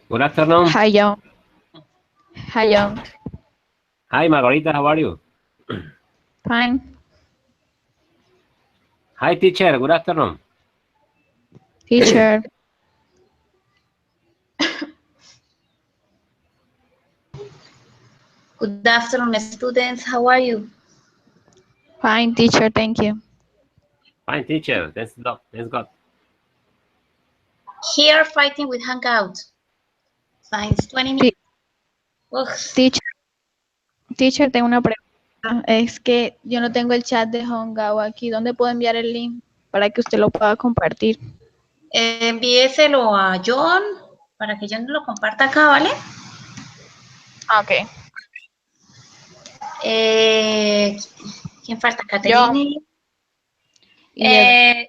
Good afternoon. Hi, John. Hi, John. Hi, Margarita. How are you? Fine. Hi, teacher. Good afternoon. Teacher. Good afternoon, students. How are you? Fine, teacher. Thank you. Fine, teacher. Thanks God. Thanks God. Here fighting with Hangout. Science 20 Te- minutes. Ugh. teacher, teacher, tengo una pregunta. Es que yo no tengo el chat de Hangouts aquí. ¿Dónde puedo enviar el link para que usted lo pueda compartir? Envíeselo a John para que John lo comparta acá, ¿vale? Ok. ¿Quién falta? John Caterine. y Edwin.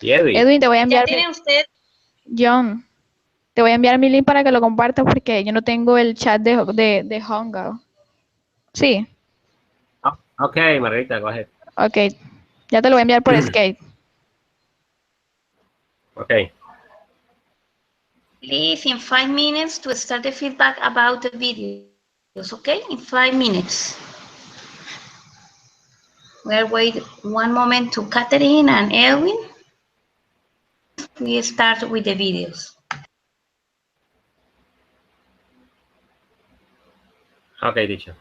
Y Edwin. Edwin, te voy a ¿Ya enviar tiene usted? John, te voy a enviar mi link para que lo compartas porque yo no tengo el chat de Hangouts. Sí. Oh, okay, Margarita, go ahead. Ok. Ya te lo voy a enviar por Skype. Okay. Please, in 5 minutes to start the feedback about the videos, okay? In 5 minutes. We'll wait one moment to Catherine and Edwin. We start with the videos. Okay, teacher.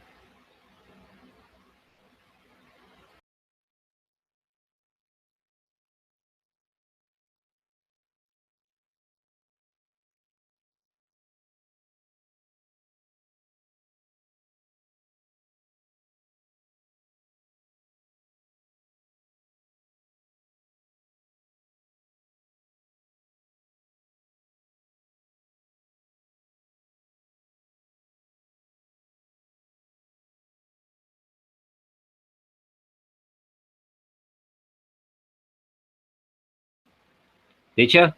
Teacher?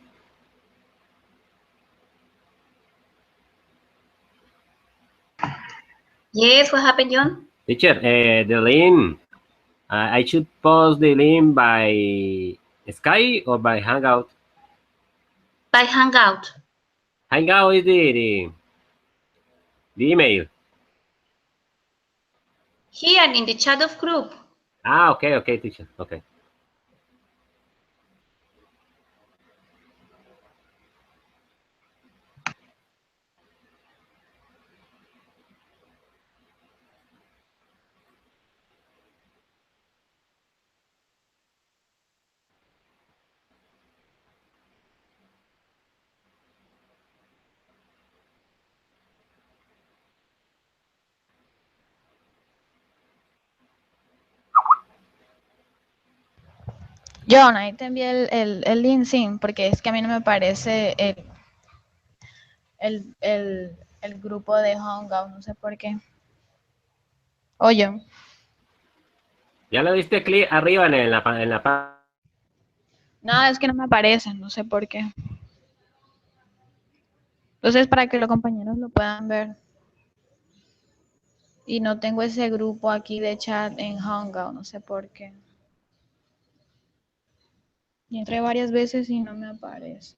Yes, what happened, John? Teacher, the link. I should post the link by Skype or by Hangout? By Hangout. Hangout is the email. Here in the chat of group. Ah, okay, okay, teacher. Okay. John, ahí te envié el link, sí, porque es que a mí no me parece el grupo de Hangout, no sé por qué. Oye, ¿Ya le diste clic arriba en la nada, es que no me aparece, no sé por qué. Entonces, para que los compañeros lo puedan ver. Y no tengo ese grupo aquí de chat en Hangout, no sé por qué. Y entré varias veces y no me aparece.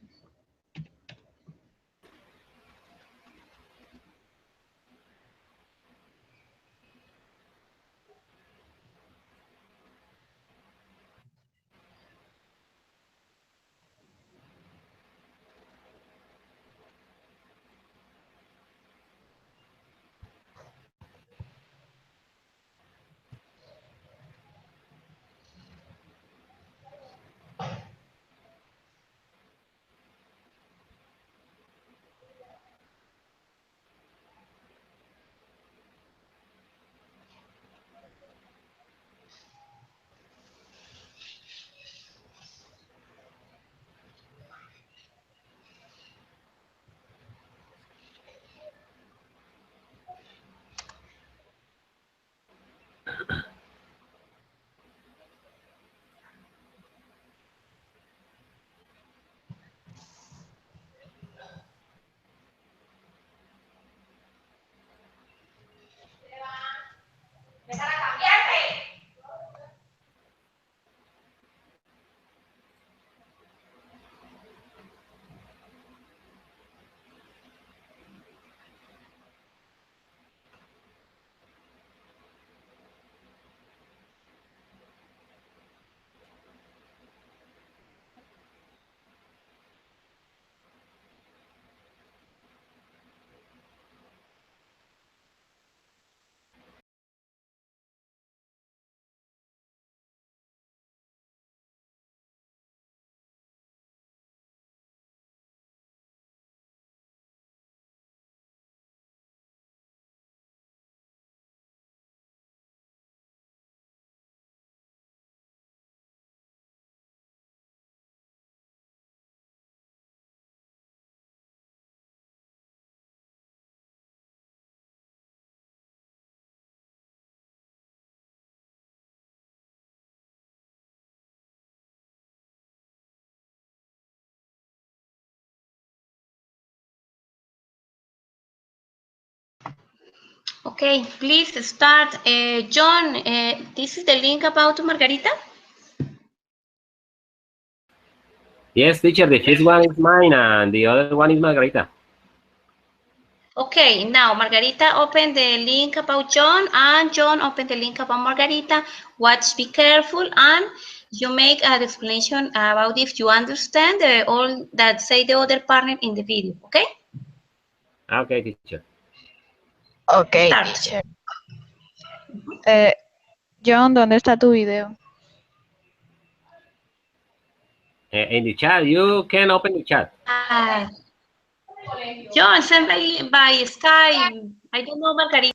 Okay, please start. John, this is the link about Margarita? Yes, teacher, the first one is mine and the other one is Margarita. Okay, now Margarita open the link about John and John open the link about Margarita. Watch, be careful, and you make an explanation about if you understand all that say the other partner in the video, okay? Okay, teacher. Ok, Start. teacher. John, ¿dónde está tu video? In the chat, you can open the chat. John, send by Skype. I don't know, Margarita.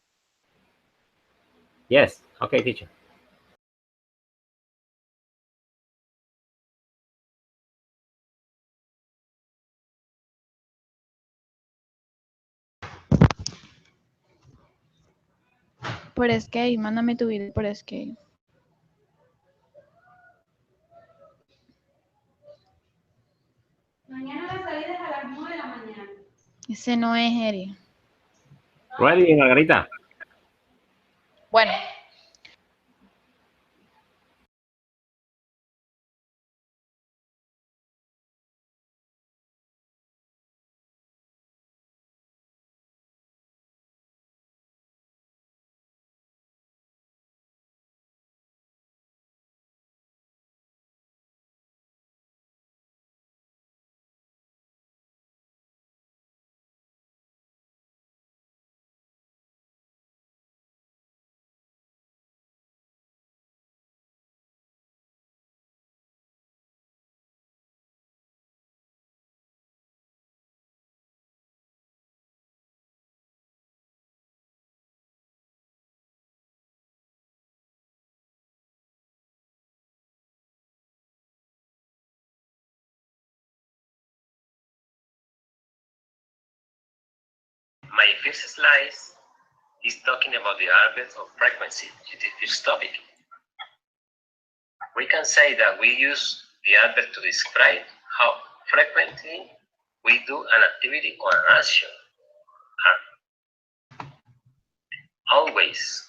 Yes, okay, teacher. Por Skype, mándame tu video por Skype. Mañana la salida es a las 9 de la mañana. Ese no es Eri. Ready, Margarita? Bueno. My first slide is talking about the adverbs of frequency, the first topic. We can say that we use the adverb to describe how frequently we do an activity or an action. Always.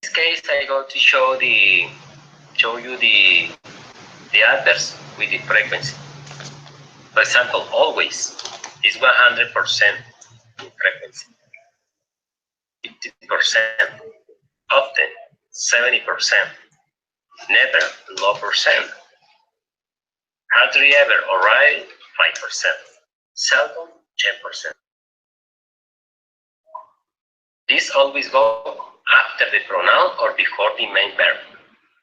In this case, I'm going to show you the adverbs with the frequency. For example, always is 100% in frequency. 50%, often 70%, never low percent, hardly ever or rarely 5%, seldom 10%. These always go after the pronoun or before the main verb,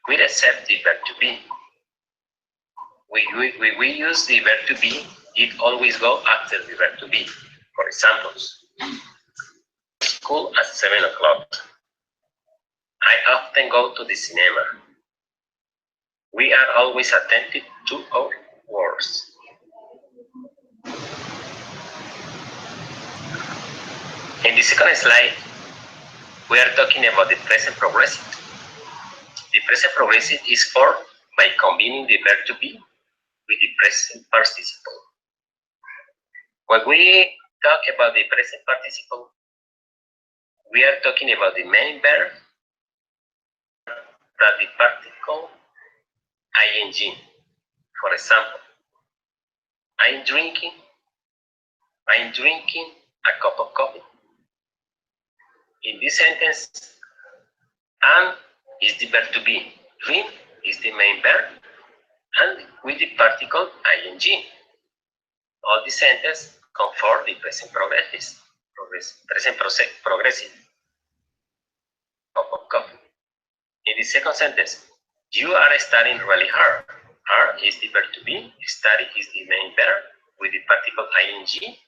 with except the verb to be. We use the verb to be, it always go after the verb to be. For examples, school at 7 o'clock. I often go to the cinema. We are always attentive to our words. In the second slide, we are talking about the present progressive. The present progressive is formed by combining the verb to be with the present participle. When we talk about the present participle, we are talking about the main verb that the particle ing. For example, I'm drinking a cup of coffee. In this sentence, and is the verb to be. Drink is the main verb, and with the particle ing. All the sentences conform the present progressive. Cup of coffee. In the second sentence, you are studying really hard. Hard is the verb to be. Study is the main verb with the particle ing.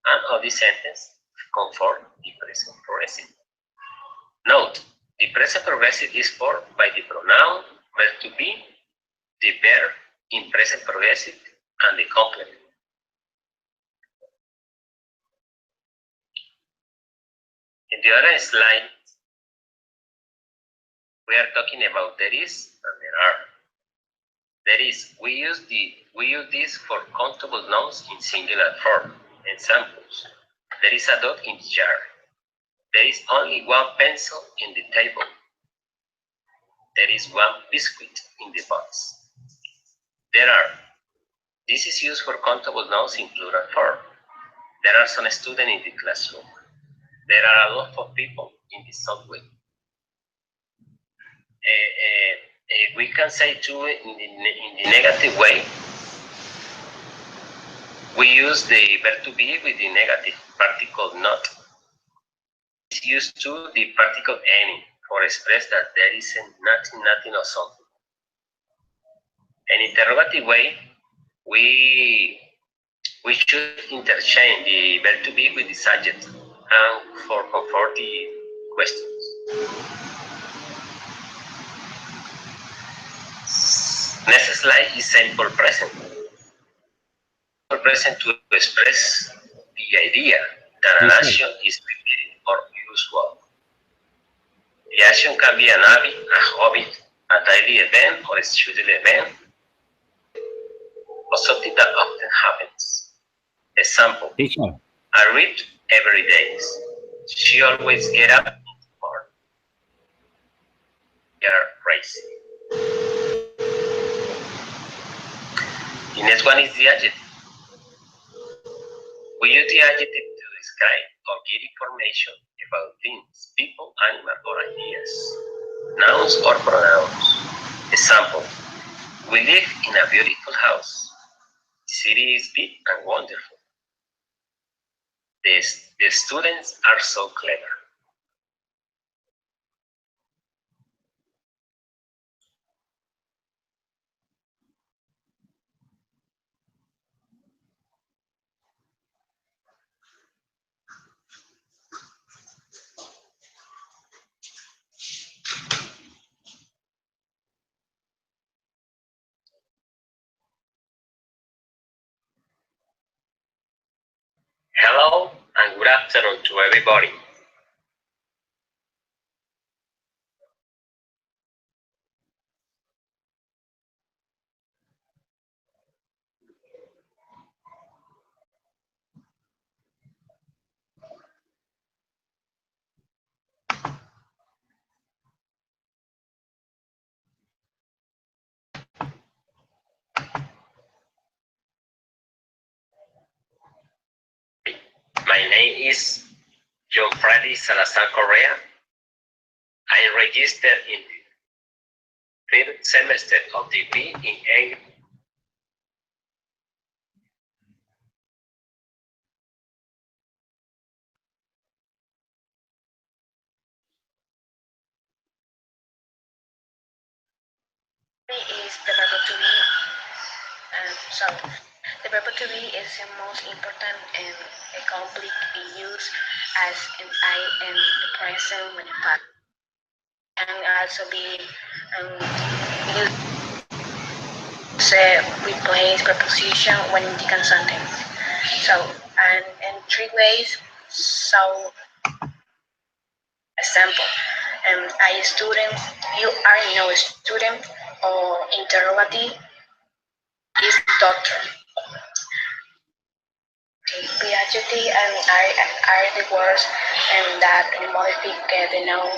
And all the sentence conform the present progressive. Note, the present progressive is formed by the pronoun verb to be, the verb in present progressive, and the complement. In the other slide, we are talking about there is and there are. There is, we use this for countable nouns in singular form. Examples: there is a dog in the jar. There is only one pencil in the table. There is one biscuit in the box. This is used for countable nouns in plural form. There are some students in the classroom. There are a lot of people in the subway. We can say too in the negative way. We use the verb to be with the negative particle not. It's used to the particle any for express that there is nothing or something. In interrogative way, we should interchange the verb to be with the subject and for comforting questions. Next slide is simple present. Simple present to express the idea that an action is repeated or usual. The action can be an habit, a hobby, a daily event, or a scheduled event, or something that often happens. Example, Teacher. I read every day. She always get up in the morning. They are crazy. The next one is the adjective. We use the adjective to describe or give information about things, people, animals, or ideas, nouns or pronouns. Example, we live in a beautiful house. The city is big and wonderful. The students are so clever. Hello and good afternoon to everybody. My name is John Freddy Salazar Correa. I registered in the 3rd semester of degree in English. Is the verb to be. So the verb to be is the most important and complete use as in I in the present when the past. Can also be used replace preposition when indicating sentence. So and in 3 ways. So example, I student, you are no student, or interrogative is doctor. The adjective and are the words that modify the noun,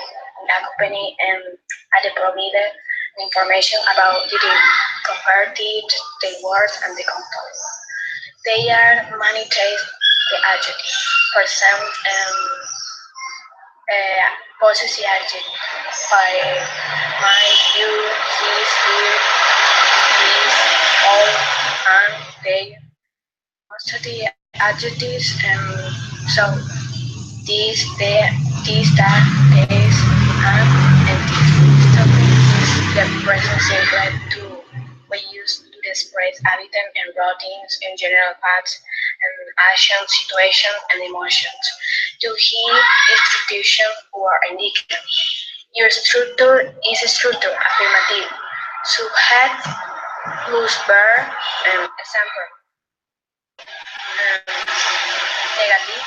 accompany and the provided information about the property, the words and the compound. They are manipulate the adjective. For example, possessive adjective by my, you, his, here, these, all, and they. Most of the adjectives, so this, that, this, and this. The present simple to we use to express habitat and routines in general facts and actions, situations, and emotions. To hear institution or indicator. Your structure is a structure affirmative. Subject plus verb, example. Negative.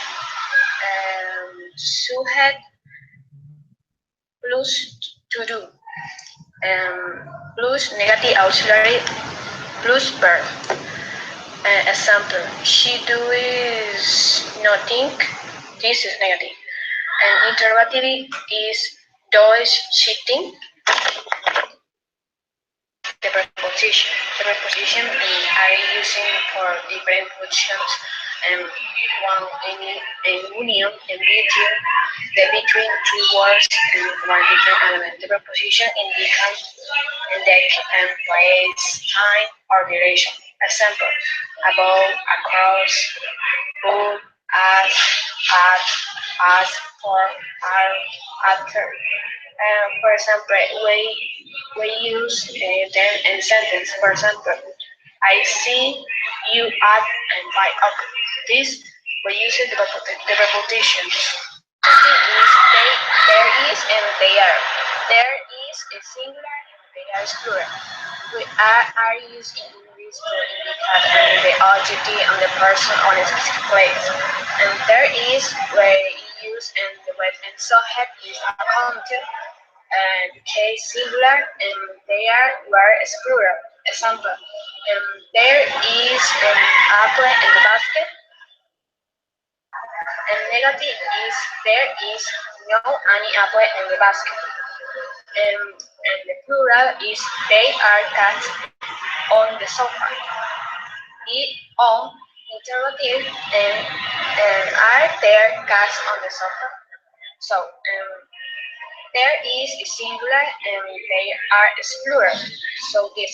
Subject plus to do. Plus negative auxiliary plus verb. Example, she does not think. This is negative. And interrogative is Deutsch cheating. The preposition. The preposition are using for different functions and one in union and medium, the between two words and one different element. The preposition indicate place, time, or duration. Example: above, across, both, as, at, for, are, after. For example, we use them in sentence. For example, I see you at and buy up. This we use the prepositions. Is they, there is and they are. There is a singular and they are is plural. We are used in English to indicate the adjective and the person on a specific place. And there is where you use and the word and subject is accounted and case singular and there were is plural. Example, there is an apple in the basket and negative is there is no any apple in the basket. And the plural is they are cats on the sofa. It on interrogative and are there cats on the sofa. So there is a singular and they are is plural. So this.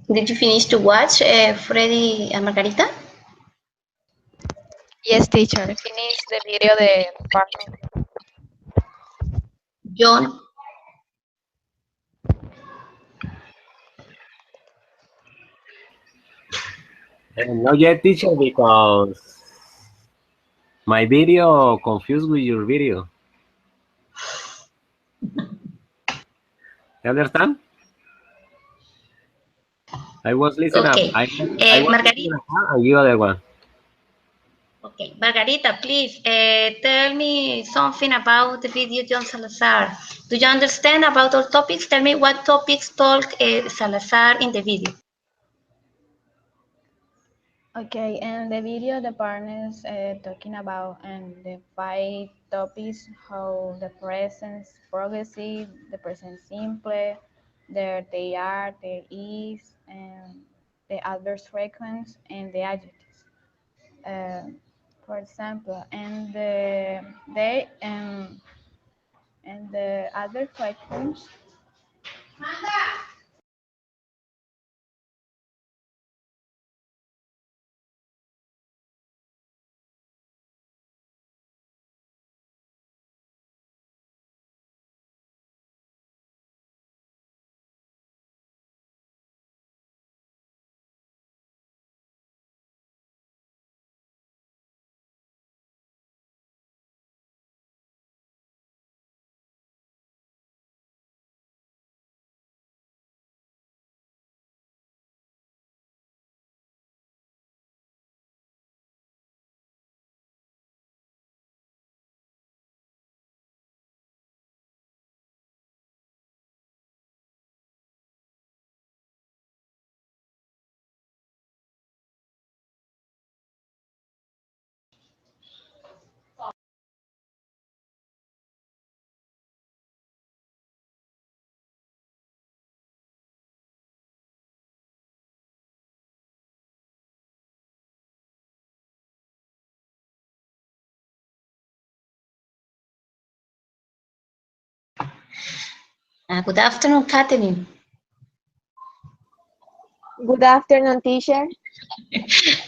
Did you finish to watch Freddy and Margarita? Yes, teacher. Finish the video de partner. John? Not yet, teacher, because my video confused with your video. You understand? I was listening Okay. up. I was listening Margarita. up and you other one. Okay, Margarita, please tell me something about the video John Salazar. Do you understand about all topics? Tell me what topics talk Salazar in the video. Okay, in the video, the partners talking about the 5 topics: how the present progressive, the present simple, there they are, there is, and the adverse frequency and the adjectives. For example, and the other frequency. Good afternoon, Catherine. Good afternoon, teacher.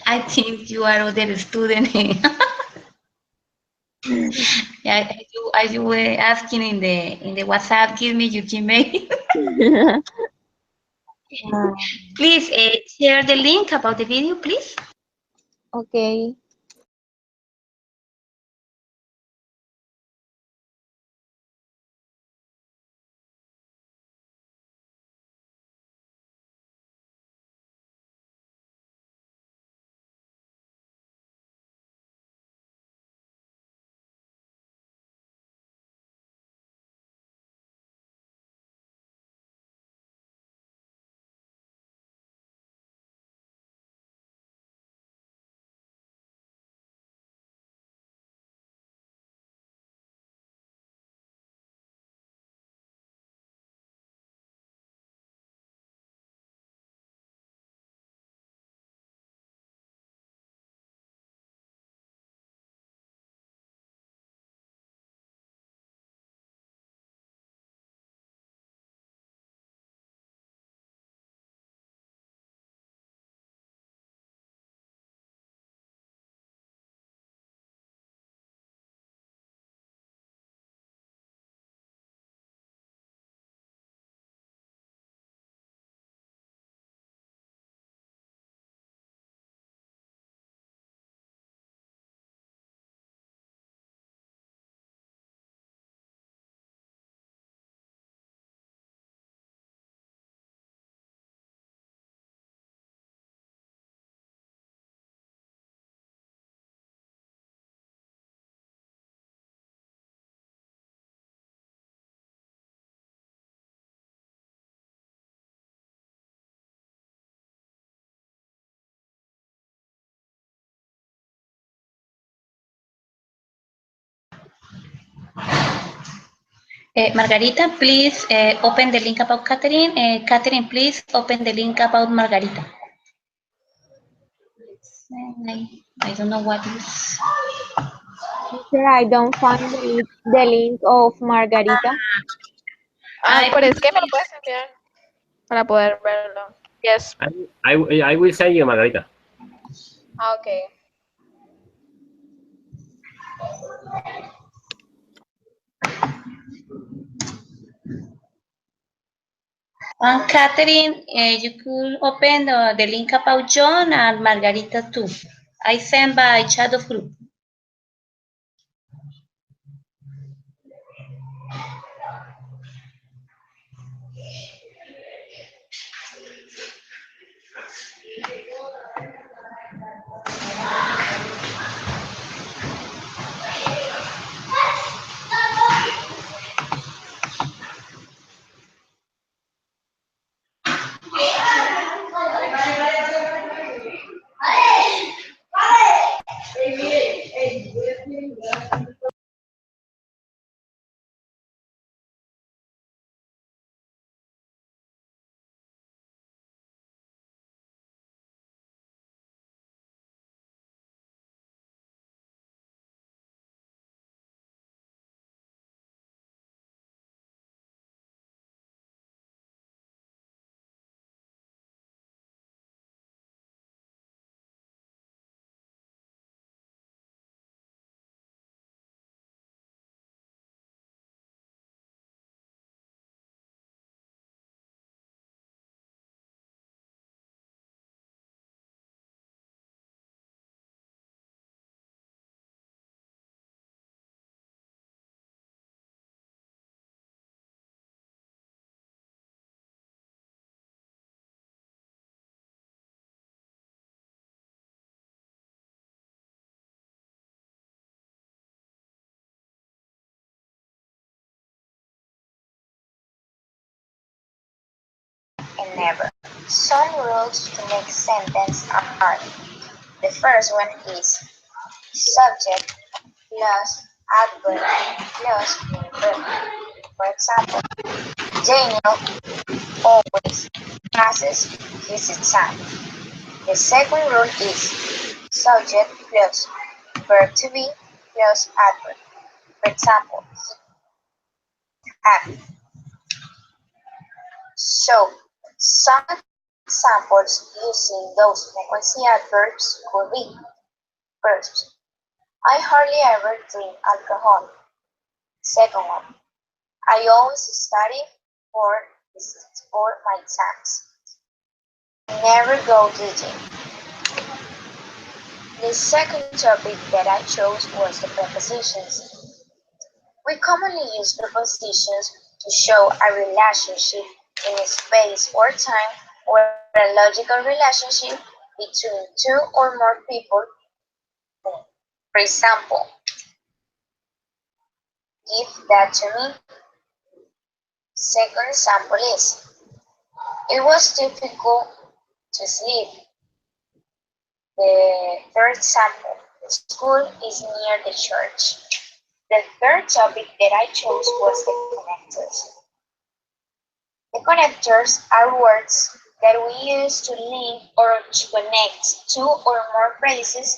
I think you are other student. Yeah, as you were asking in the WhatsApp, give me your Gmail. Please share the link about the video, please. Okay. Margarita, please open the link about Catherine. Catherine, please open the link about Margarita. I don't know what is. Teacher, I don't find the link of Margarita. Ay, pero es que me lo puedes enviar para poder verlo. Yes. I will send you, Margarita. Okay. And Catherine, you could open the link about John and Margarita too. I sent by chat of group. And never. Some rules to make sentence are: the first one is subject plus adverb plus verb. For example, Daniel always passes his exam. The second rule is subject plus verb to be plus adverb. For example, happy. So, some examples using those frequency adverbs could be: first, I hardly ever drink alcohol. Second one, I always study for my exams. Never go to the gym. The second topic that I chose was the prepositions. We commonly use prepositions to show a relationship in space or time, or a logical relationship between two or more people. For example, give that to me. Second example is, it was difficult to sleep. The third example, the school is near the church. The third topic that I chose was the connectors. The connectors are words that we use to link or to connect two or more phrases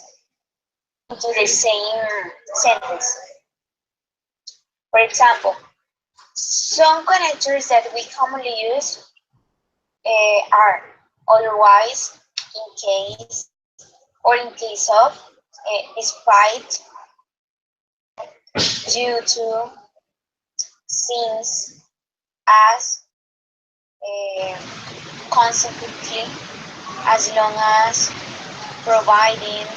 into the same sentence. For example, some connectors that we commonly use are otherwise, in case, or in case of, despite, due to, since, as, consequently, as long as, providing.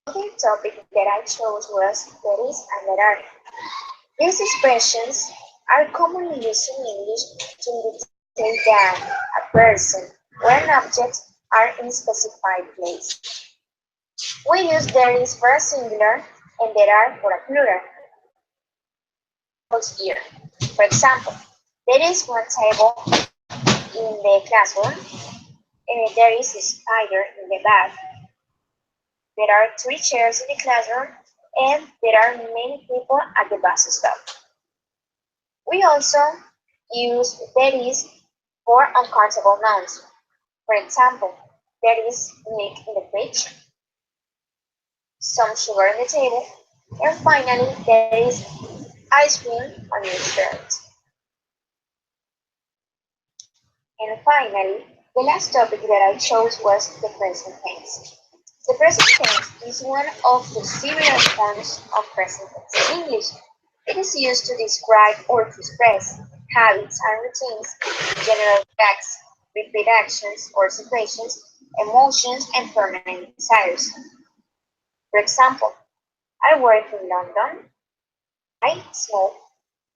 Another topic that I chose was there is and there are. These expressions are commonly used in English to indicate that a person or an object are in a specified place. We use there is for a singular and there are for a plural. Here, for example, there is one table in the classroom, and there is a spider in the bag. There are 3 chairs in the classroom, and there are many people at the bus stop. We also use there is for uncountable nouns. For example, there is milk in the fridge, some sugar on the table, and finally there is ice cream on your shirt. And finally, the last topic that I chose was the present tense. The present tense is one of the several forms of present tense in English. It is used to describe or to express habits and routines, general facts, repeat actions or situations, emotions, and permanent desires. For example, I work in London. I smoke.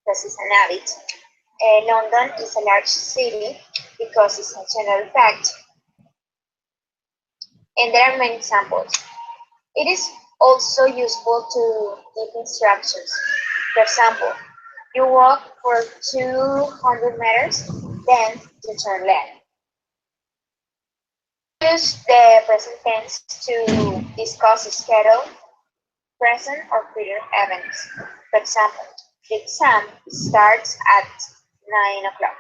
This is an habit. London is a large city because it's a general fact. And there are many examples. It is also useful to give instructions. For example, you walk for 200 meters, then you turn left. Use the present tense to discuss schedule, present or future events. For example, the exam starts at 9 o'clock.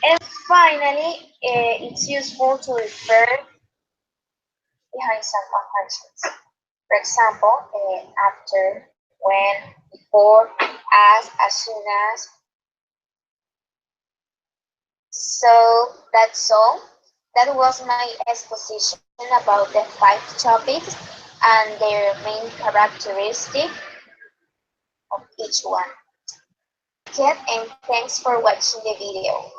And finally, it's useful to refer behind some functions. For example, after, when, before, as soon as. So that's all. That was my exposition about the 5 topics and their main characteristic of each one. Okay, and thanks for watching the video.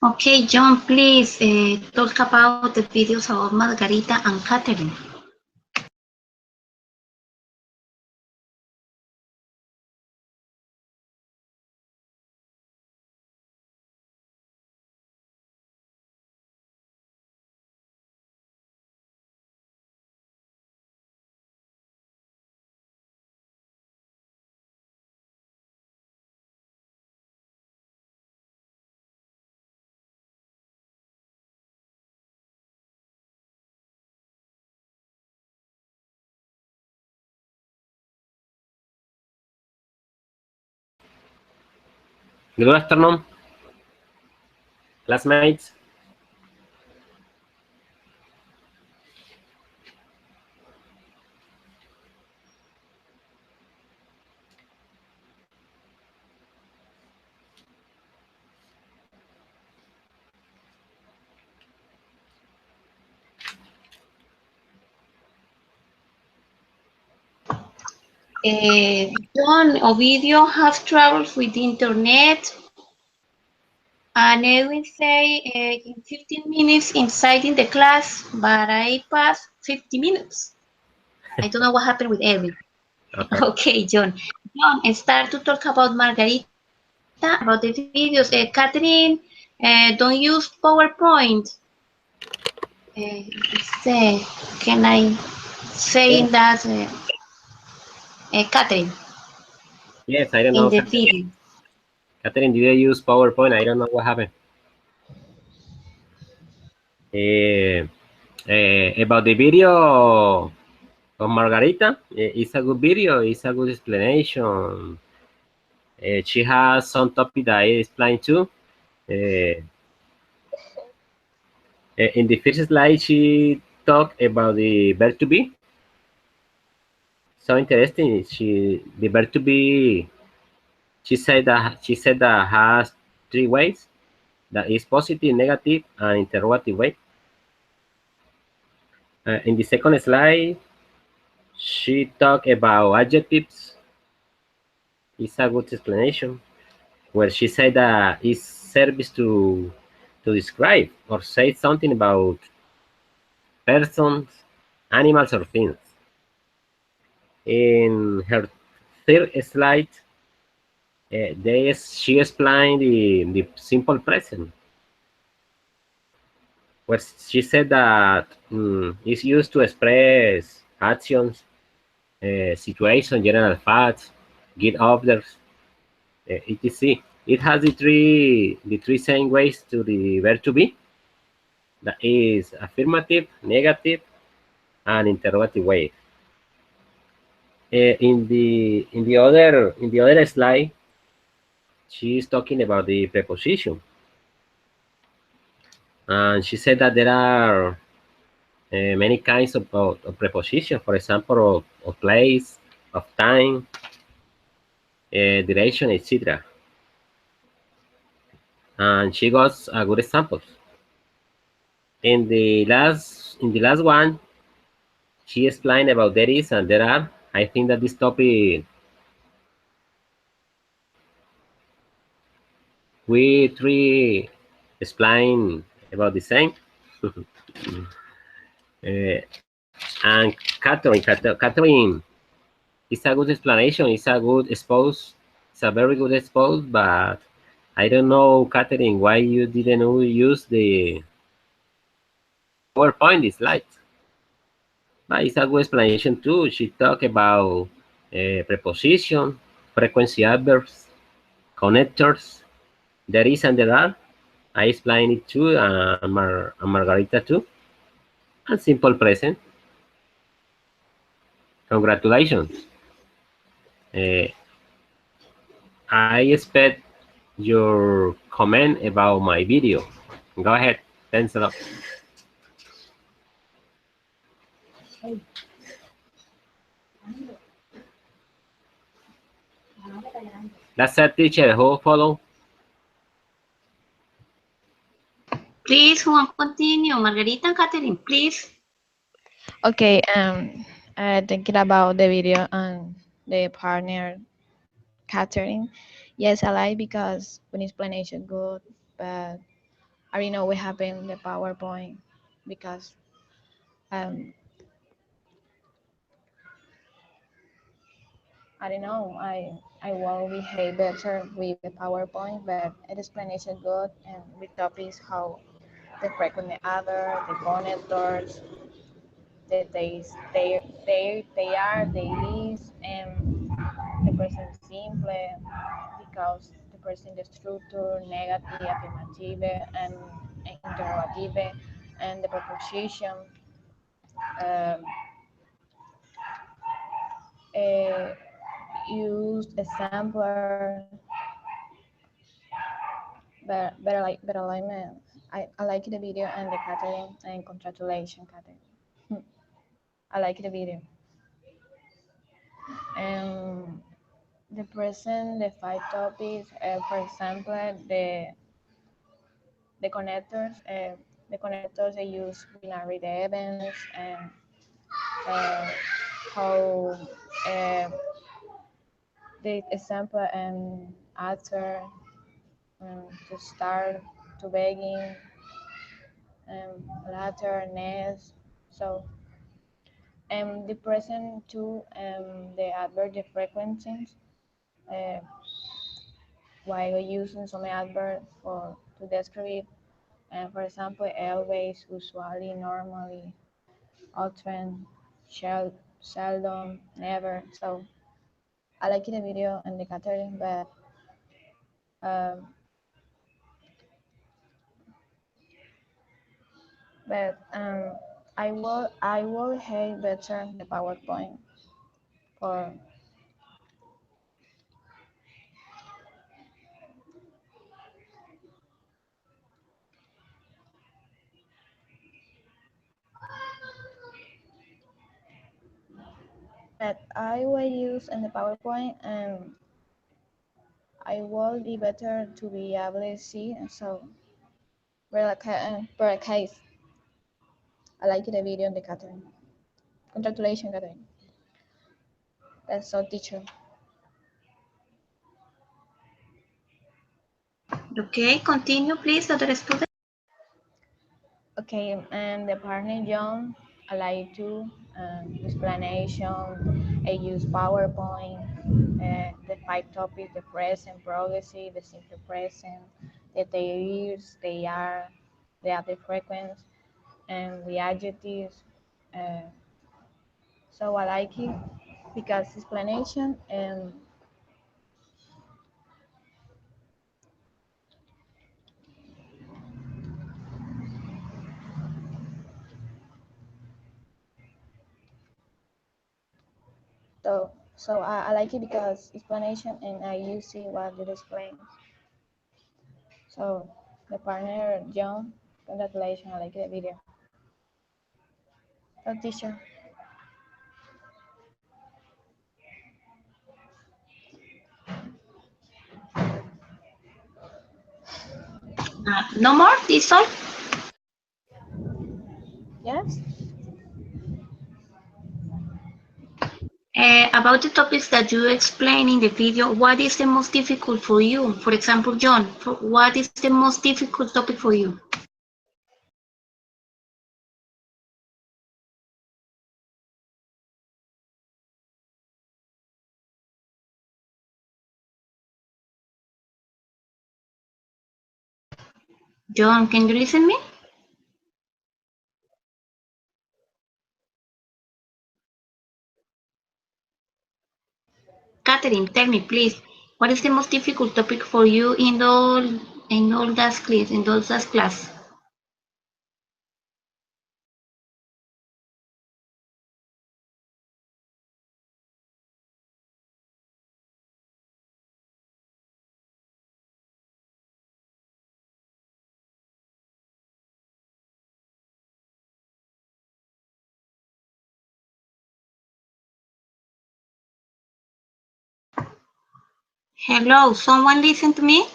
Okay, John, please talk about the videos of Margarita and Catherine. Good afternoon, classmates. John, Ovidio has troubles with the internet, and I will say in 15 minutes inside in the class, but I passed 50 minutes. I don't know what happened with Erwin. Okay. Okay, John. John, start to talk about Margarita, about the videos. Catherine, don't use PowerPoint. Say, can I say Yes, in that, Catherine, yes, I don't in know. the video? Catherine, did I use PowerPoint? I don't know what happened. About the video of Margarita, it's a good video. It's a good explanation. She has some topic that I explained too. Uh, in the first slide, she talked about the verb to be. So interesting. The verb to be. She said that has three ways. That is positive, negative, and interrogative way. In the second slide, she talked about adjectives. It's a good explanation where she said that it serves to describe or say something about persons, animals, or things. In her third slide, she explained the simple present, where she said that it's used to express actions, situation, general facts, give orders, etc. It has the three same ways to the verb to be. That is affirmative, negative, and interrogative way. In the other slide, she is talking about the preposition, and she said that there are many kinds of preposition. For example, of place, of time, duration, etc. And she got a good examples. In the last one, she explained about there is and there are. I think that this topic we three explain about the same. Uh, and Catherine is a good explanation. It's a good expose. It's a very good expose. But I don't know, Catherine, why you didn't use the PowerPoint slides. But it's a good explanation too. She talked about preposition, frequency adverbs, connectors. There is and there are. I explained it too, and Margarita too. And simple present. Congratulations. Uh, I expect your comment about my video. Go ahead. Thanks a lot. That's it, teacher. Who follow? Please, who want to continue? Margarita and Catherine, please. Okay, thinking about the video and the partner Catherine. Yes, I like because when explanation good, but I already know what happened in the PowerPoint because I don't know. I will behave better with the PowerPoint, but it explanation good and with topics how the frequent other, the connectors, that they are, they is, and the present simple because the present structure, negative, affirmative, and interrogative, and the preposition. Um, uh, Use a sampler, better alignment. I like the video and the Catherine and congratulations, Catherine. I like the video. And the present, the five topics, for example, the connectors they use binary events and uh, how the example and answer to start, to begin, latter, next. So, the present too, the adverb, the frequencies, uh, while using some adverb for to describe, for example, always, usually, normally, often, seldom, never. So, I like the video and the Catherine, um, but I will hate better the PowerPoint for but I will use in the PowerPoint and I will be better to be able to see. And so per case, I like the video and the Catherine. Congratulations, Catherine. That's so teacher. Okay, continue, please, other student. Okay, and the partner John, I like to explanation. I use PowerPoint, the five topics, the present, progressive, the simple present, the they is, they are, the frequency, and the adjectives. Uh, so I like it because explanation and so I like it because explanation and I use it what you explain. So the partner John, congratulations, I like the video. So teacher. No more, this all? Yes. About the topics that you explain in the video, what is the most difficult for you? For example, John, what is the most difficult topic for you? John, can you listen me? Catherine, tell me, please, what is the most difficult topic for you in all that class? Hello, someone listen to me?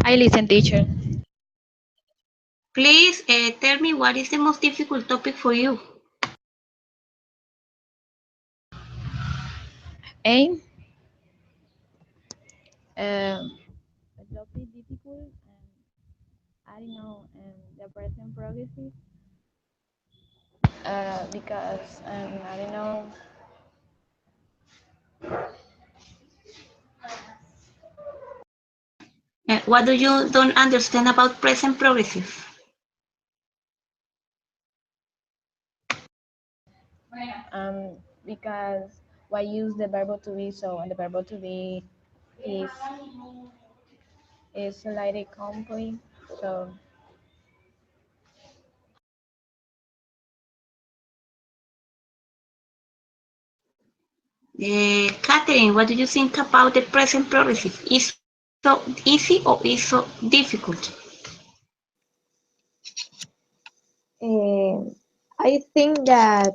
I listen, teacher. Please tell me what is the most difficult topic for you? A. Um, topic difficult, and I don't know, the present progressive, because I don't know. What do you don't understand about present progressive? Because why use the verb to be, so and the verb to be is slightly complete, so Catherine, what do you think about the present progressive? Is so easy or is so difficult? I think that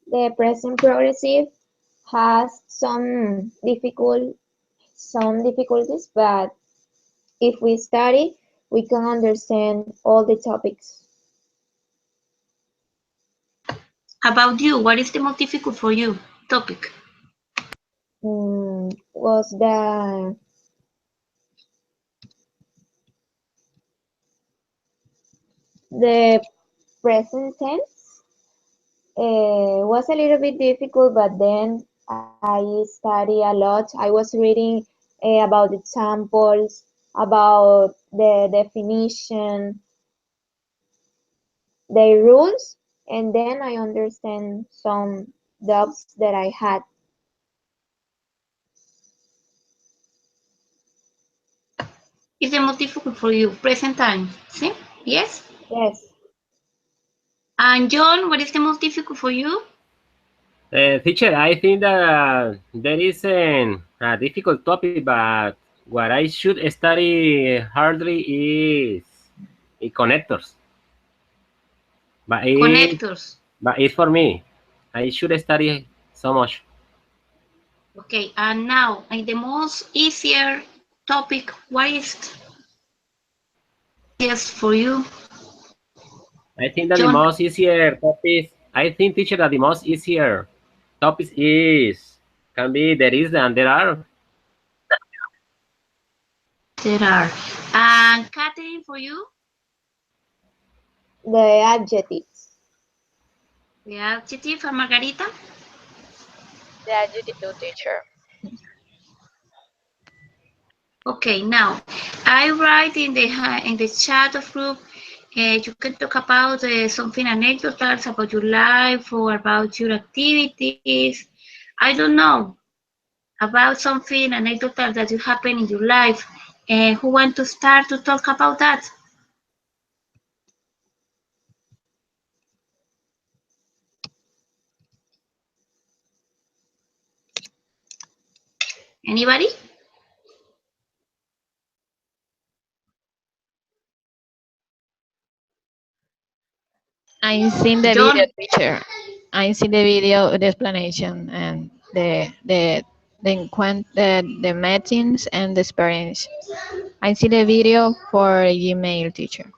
the present progressive has some difficulties, but if we study, we can understand all the topics. About you, what is the most difficult for you topic? Was the present tense was a little bit difficult, but then I study a lot. I was reading about the examples, about the definition, the rules, and then I understand some doubts that I had. Is the most difficult for you present time? See? Yes. Yes. And John, what is the most difficult for you? Teacher, I think that there is a difficult topic, but what I should study hardly is connectors. Connectors. But it's for me. I should study so much. Okay, and now the most easier topic, what is yes for you, I think that the John? most easier topic. I think, teacher, that the most easier topic is can be there is and there are. There are. And Catherine, for you? The adjectives. The adjective and Margarita? the adjective, teacher. Okay, now I write in the chat of group. You can talk about something anecdotal about your life or about your activities. I don't know about something anecdotal that you happen in your life. Who want to start to talk about that? Anybody? I seen the John? video, teacher. I seen the video, the explanation, and the meetings and the experience. I see the video for Gmail, teacher.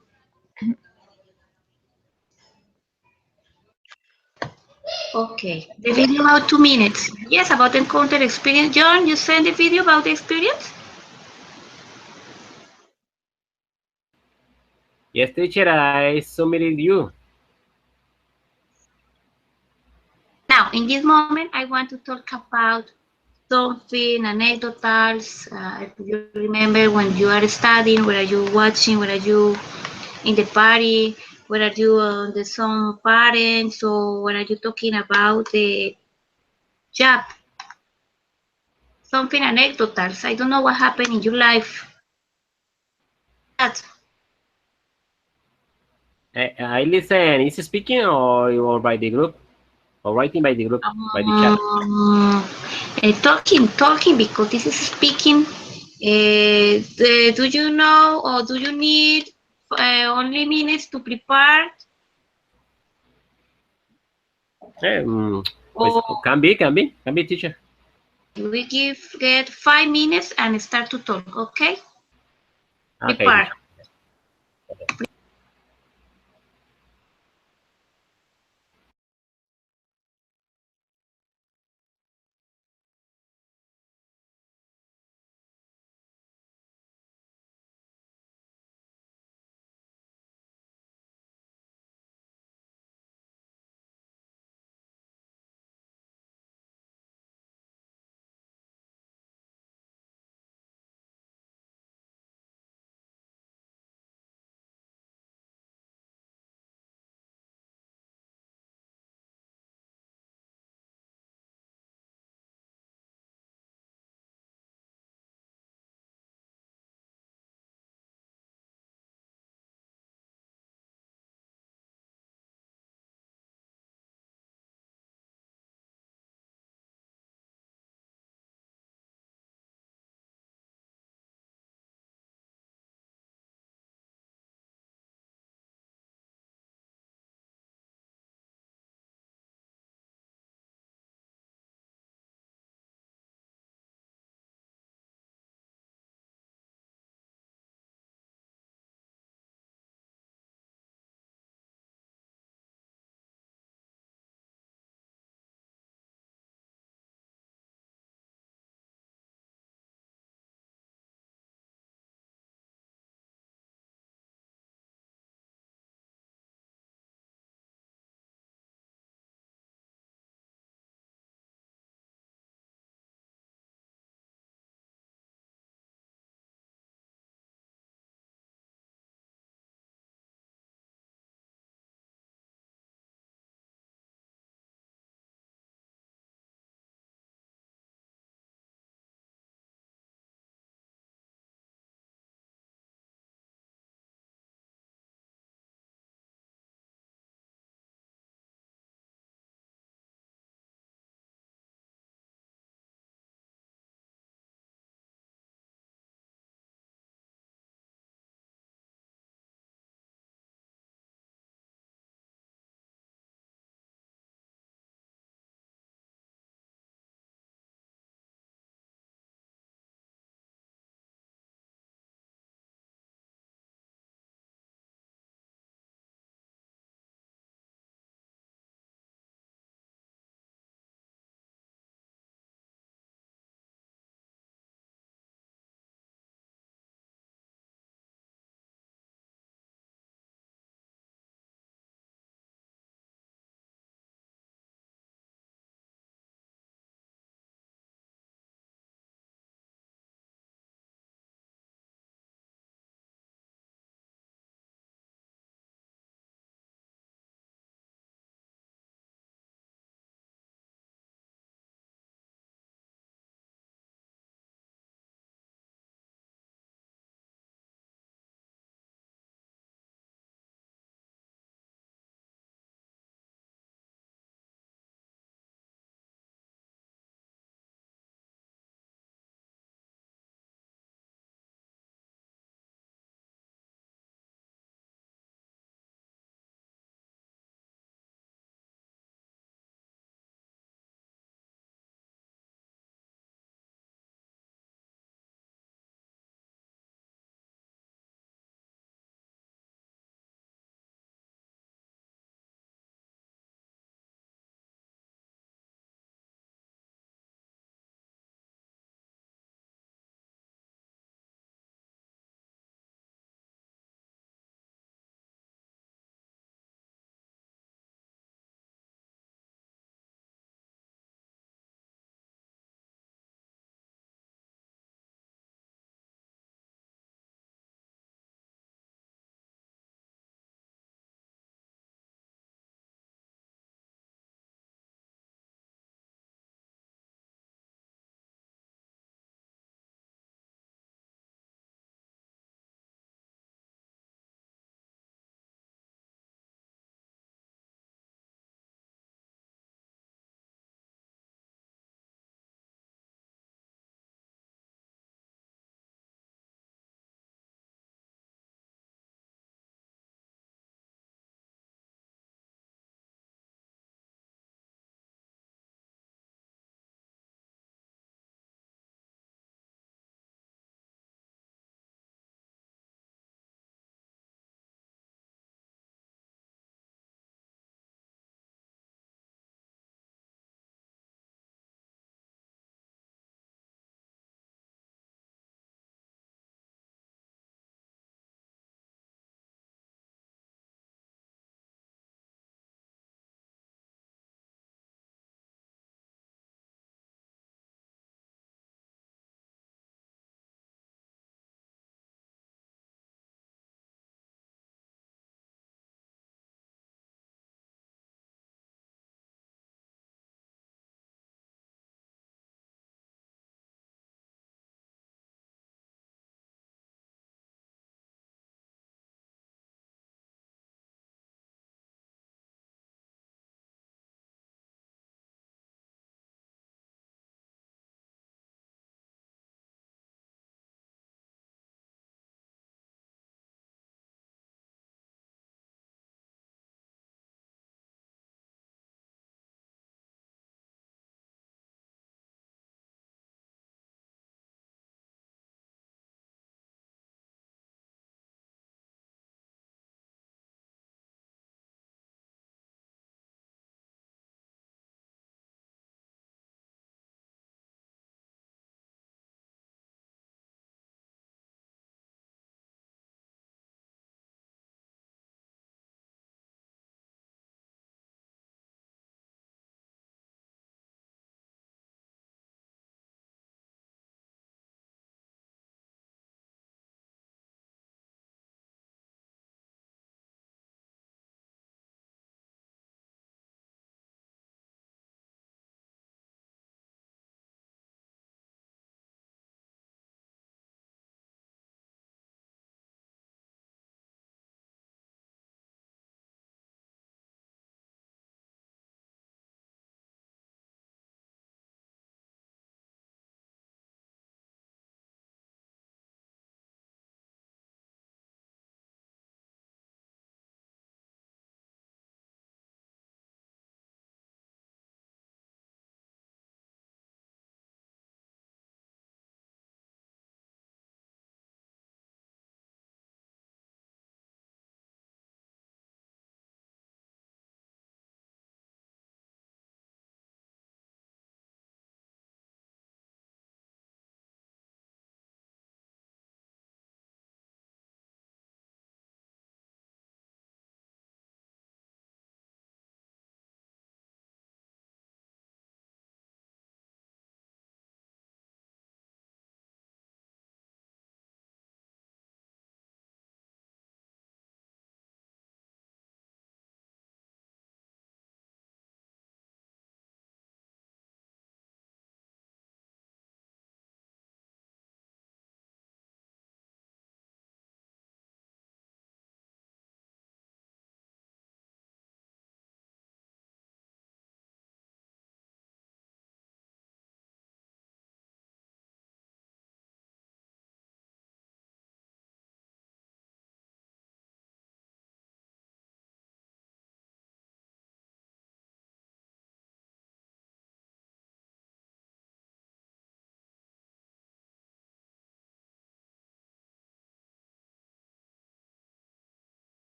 Okay, the video about 2 minutes. Yes, about encounter experience. John, you send the video about the experience? Yes, teacher, I submitted you. Now, in this moment, I want to talk about something anecdotal. If you remember when you are studying, where are you watching, where are you in the party, where are you on the some parents, or what are you talking about the job? Something anecdotal. I don't know what happened in your life. That. I listen. Is it speaking or by the group or writing by the group by the chat? Talking because this is speaking. Do you know or do you need only minutes to prepare? Pues, Or can be, teacher. we get 5 minutes and start to talk, okay? Okay, Prepare. teacher.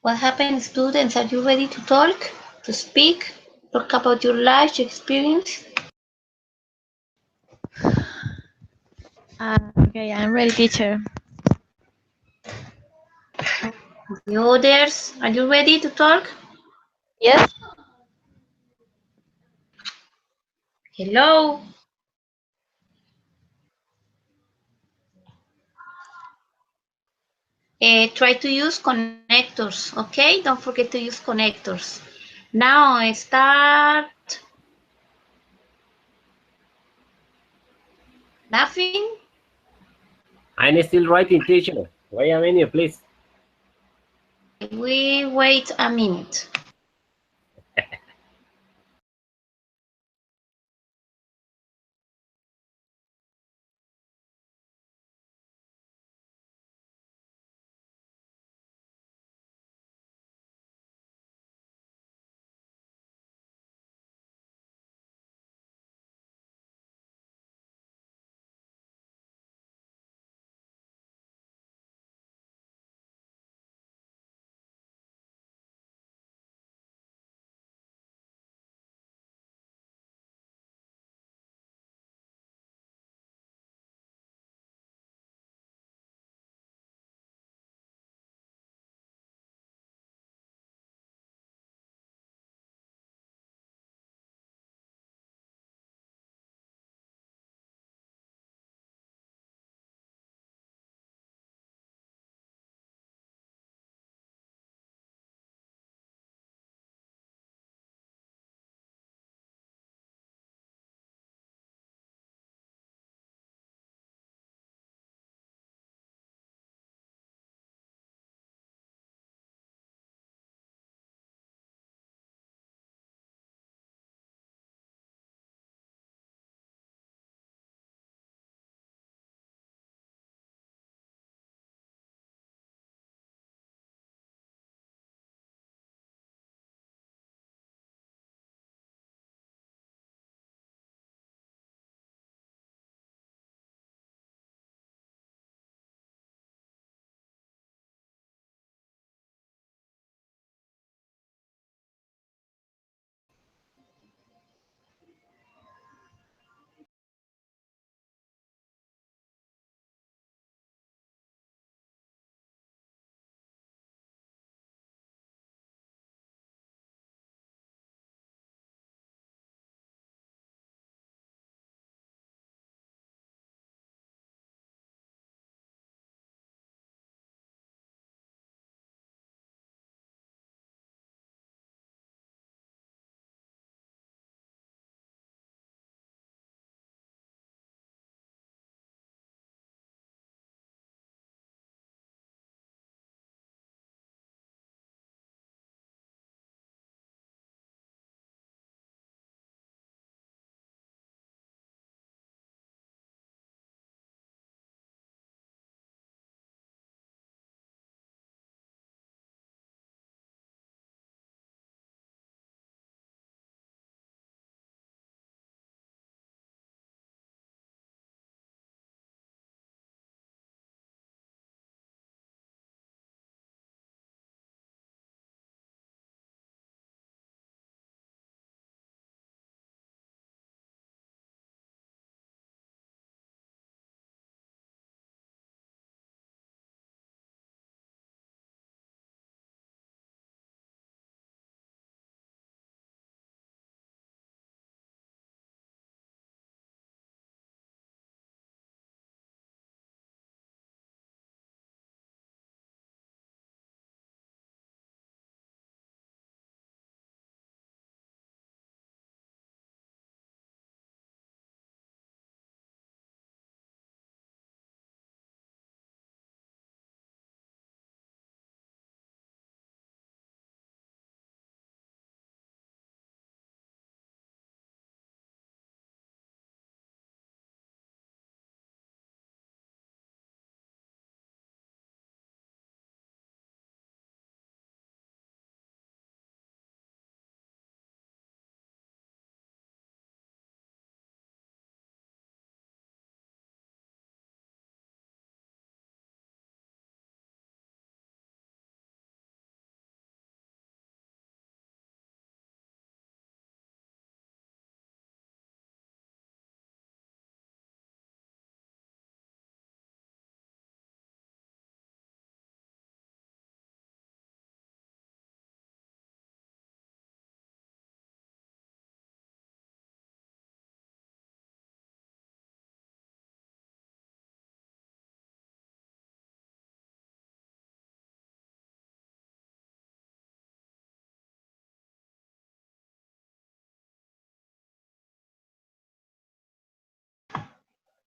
What happened, students? Are you ready to talk, to speak, talk about your life, your experience? Okay, I'm ready, teacher. The others, are you ready to talk? Yes. Hello. Try to use connectors, okay? Don't forget to use connectors. Now start laughing. I'm still writing, teacher. Wait a minute, please. Okay, we wait a minute.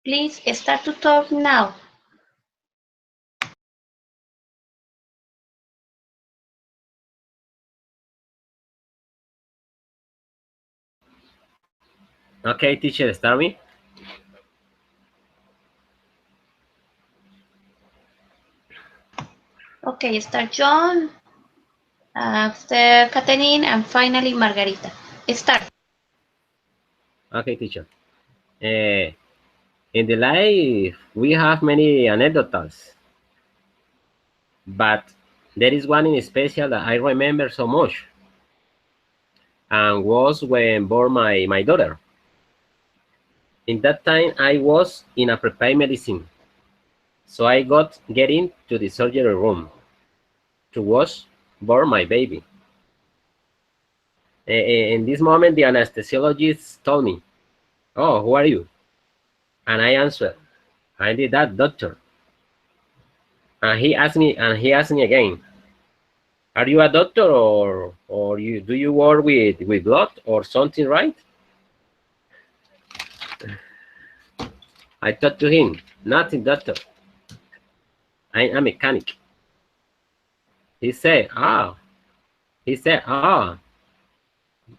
Please start to talk now. Okay, teacher, start me. Okay, start John, after Catherine, and finally Margarita. Start. Okay, teacher. In the life, we have many anecdotes, but there is one in special that I remember so much, and was when born my daughter. In that time, I was in a prepared medicine, so I got get into the surgery room to watch born my baby. In this moment, the anesthesiologist told me, "Oh, who are you?" And I answered, "I'm the that doctor." And he asked me again, "Are you a doctor or you do you work with blood or something, right?" I thought to him, "Nothing, doctor. I'm a mechanic." He said, "Ah." He said, "Ah,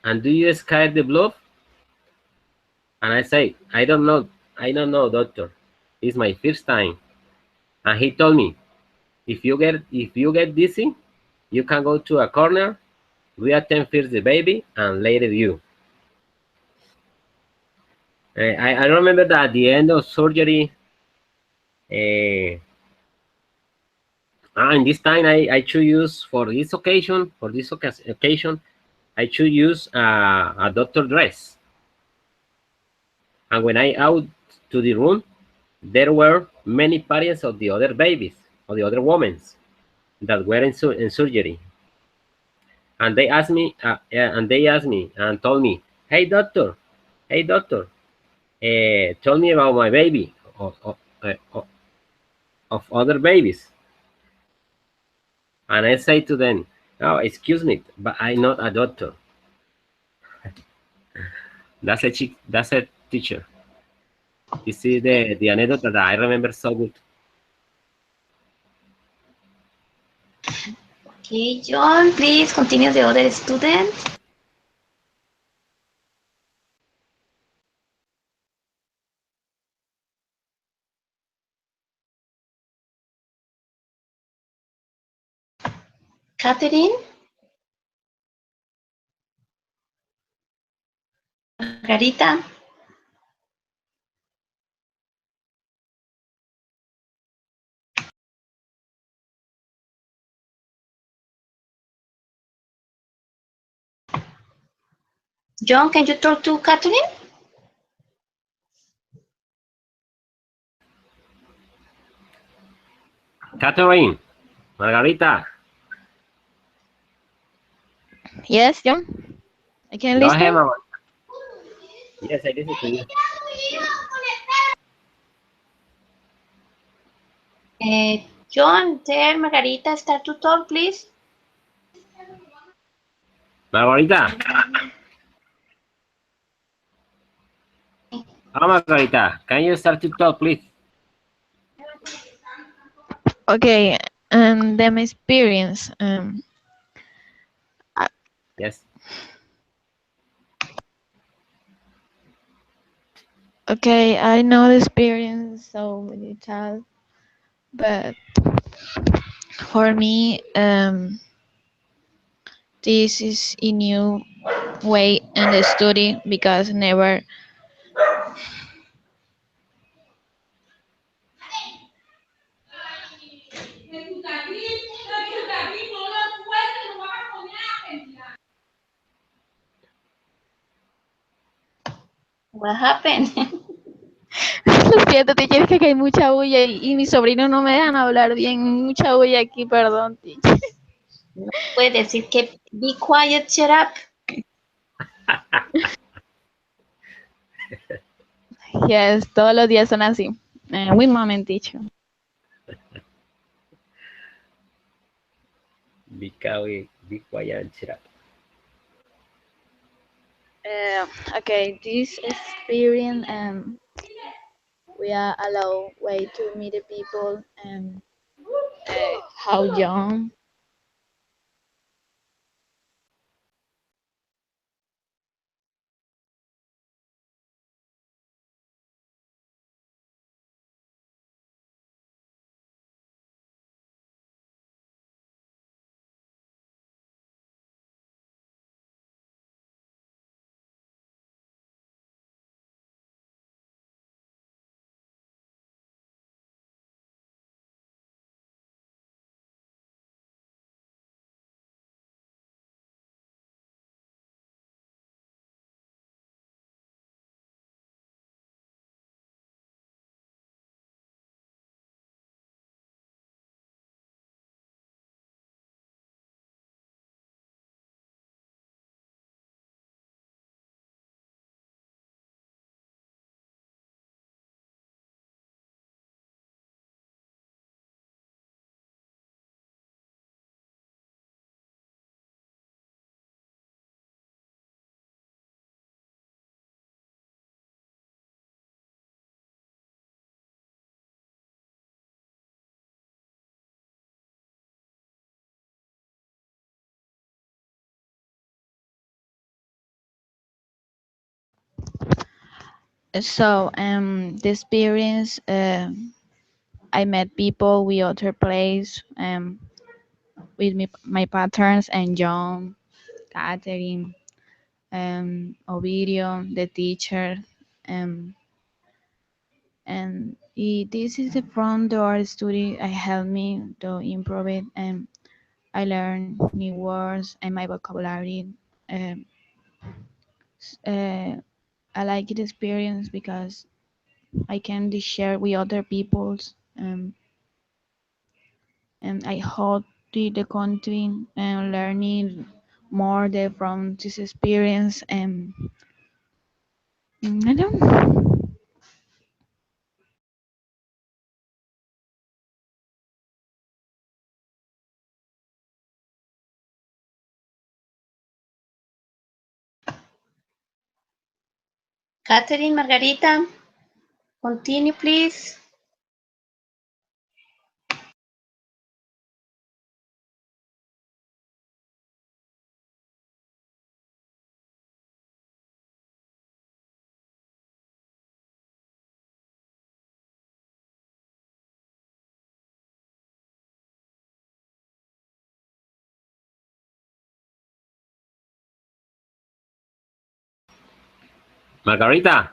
and do you scare the blood?" And I say, I don't know, doctor. It's my first time." And he told me, if you get dizzy, you can go to a corner, we attend first the baby, and later you." I remember that at the end of surgery, uh, and this time I should use for this occasion, I should use a doctor dress. And when I out to the room, there were many parents of the other babies, of the other women that were in surgery. And they asked me and told me, hey doctor, tell me about my baby of other babies." And I say to them, "Oh, excuse me, but I'm not a doctor." That's a teacher. You see the anecdote that I remember so good. Okay, John, please continue the other student. Catherine, Margarita. John, can you talk to Catherine? Catherine, Margarita, Yes, John. I can go ahead, listen. Margarita. Yes, I listen to you. John, tell Margarita start to talk, please. Margarita, oh, Margarita, can you start to talk, please? Okay, the experience. Yes. Okay, I know the experience so many times, but for me, this is a new way in the study because never What happened? lo siento, teacher, es que hay mucha bulla y mis sobrinos no me dejan hablar bien. Mucha bulla aquí, perdón, teacher. No puede decir que be quiet, shut up. Yes, todos los días son así. One moment, teacher. Be quiet, and shut up. Okay, this experience we are allowed way to meet the people and how young. So the experience, I met people with other place, with me, my patterns and John, Catherine, Ovidio, the teacher, um, and this is the front door study. I helped me to improve it, and I learned new words and my vocabulary. Um, uh, I like it experience because I can share with other people's, and I hope the country and learning more from this experience, and I don't know. Catherine, Margarita, continue, please. Margarita,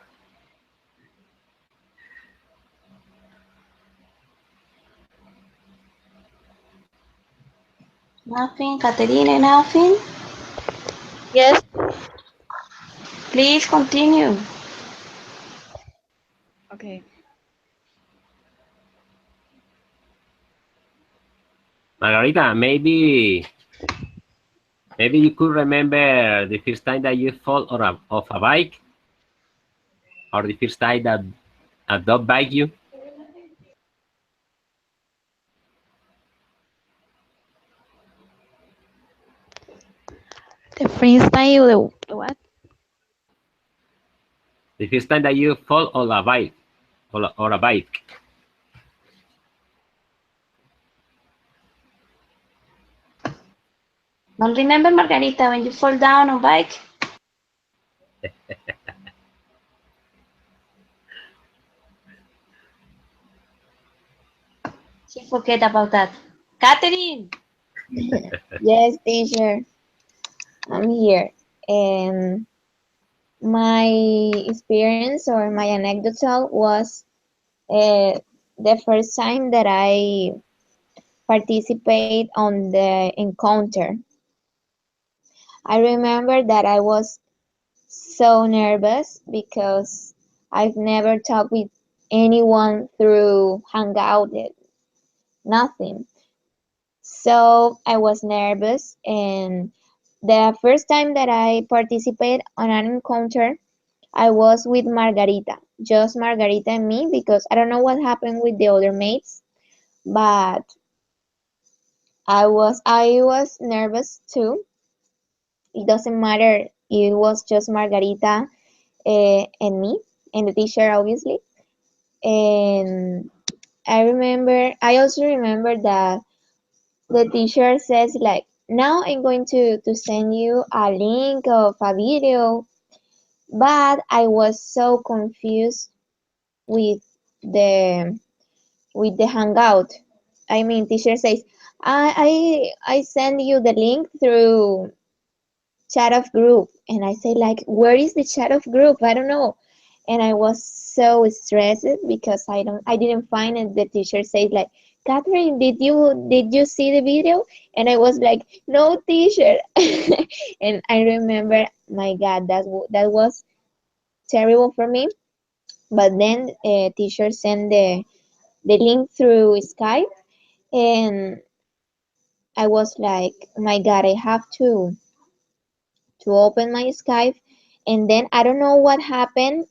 Nothing. Caterina, nothing. Yes. Please continue. Okay. Margarita, maybe you could remember the first time that you fall off a bike, or the first time that a dog bite you. The freestyle, the what? The first time that you fall on a bike, or a bike. Don't remember, Margarita, when you fall down on bike? She forget about that. Catherine. Yes, teacher, I'm here. And my experience or my anecdotal was uh, the first time that I participate on the encounter. I remember that I was so nervous because I've never talked with anyone through Hangout, nothing. So I was nervous, and the first time that I participated on an encounter, I was with Margarita, just Margarita and me, because I don't know what happened with the other mates, but I was nervous too. It doesn't matter. It was just Margarita and me and the teacher, obviously. And I also remember that the teacher says like, now I'm going to send you a link of a video, but I was so confused with the Hangout. I mean, teacher says, I send you the link through chat of group, and I say like, where is the chat of group? I don't know. And I was so stressed because I didn't find it. The teacher said like, Catherine, did you see the video? And I was like, no, teacher. And I remember, my God, that was terrible for me. But then teacher sent the link through Skype, and I was like, my God, I have to open my Skype. And then I don't know what happened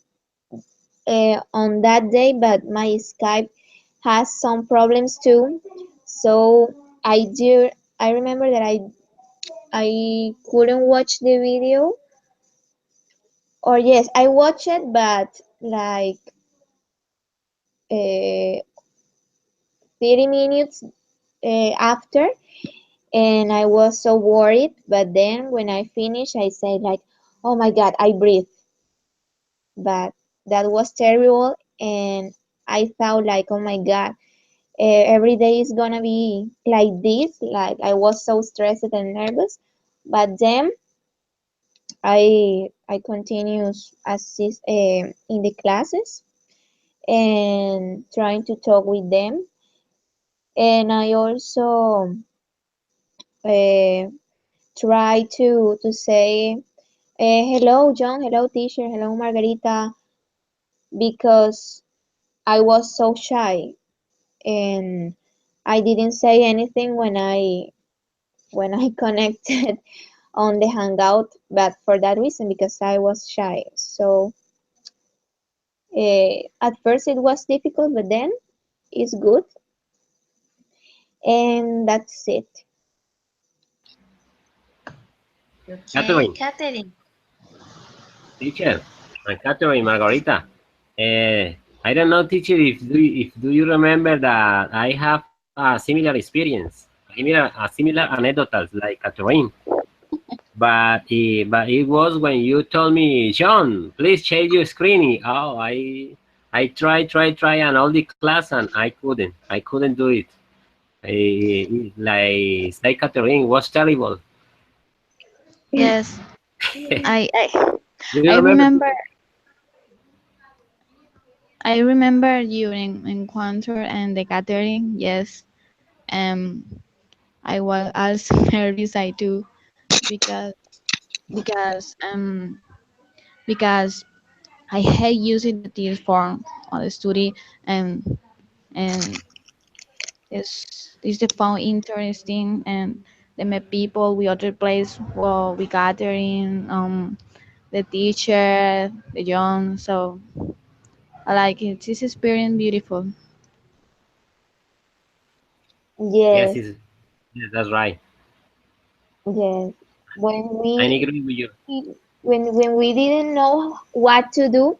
on that day, but my Skype has some problems too. So I remember that I couldn't watch the video, or yes, I watched it, but like uh, 30 minutes after, and I was so worried. But then when I finished, I said like, oh my God, I breathe. But that was terrible, and I thought like, oh my God, every day is gonna be like this. Like I was so stressed and nervous. But then I continue assist in the classes and trying to talk with them. And I also uh, try to say hello John, hello teacher, hello Margarita, because I was so shy, and I didn't say anything when I connected on the Hangout, but for that reason, because I was shy. So at first it was difficult, but then it's good, and that's it. Okay, Catherine, Catherine. teacher, and Catherine, Margarita. I don't know, teacher, if do you remember that I have a similar experience, a similar anecdote like Catherine. But it was when you told me, John, please change your screen. Oh, I try, and all the class, and I couldn't do it. Like Catherine was terrible. Yes, I Do you I remember? remember I remember during encounter and the gathering. Yes, um, I was also nervous. I do because because um because I hate using the tears form on the study, and is the phone interesting, and the meet people we other place well we gathering the teacher the young, so I like it. This experience beautiful. Yes, Yes, yes, that's right. yes. When I we agree with you. when we didn't know what to do,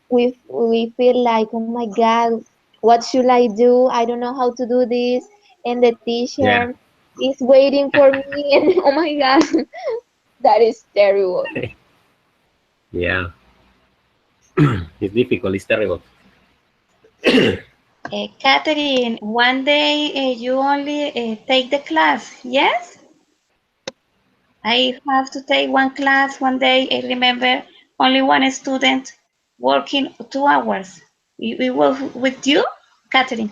we feel like, oh my God, what should I do? I don't know how to do this, and the Yeah, teacher is waiting for me, and oh my God, that is terrible. yeah. It's difficult. It's terrible. Catherine, one day you only take the class, yes? I have to take one class one day. I remember only one student working 2 hours. It was with you, Catherine.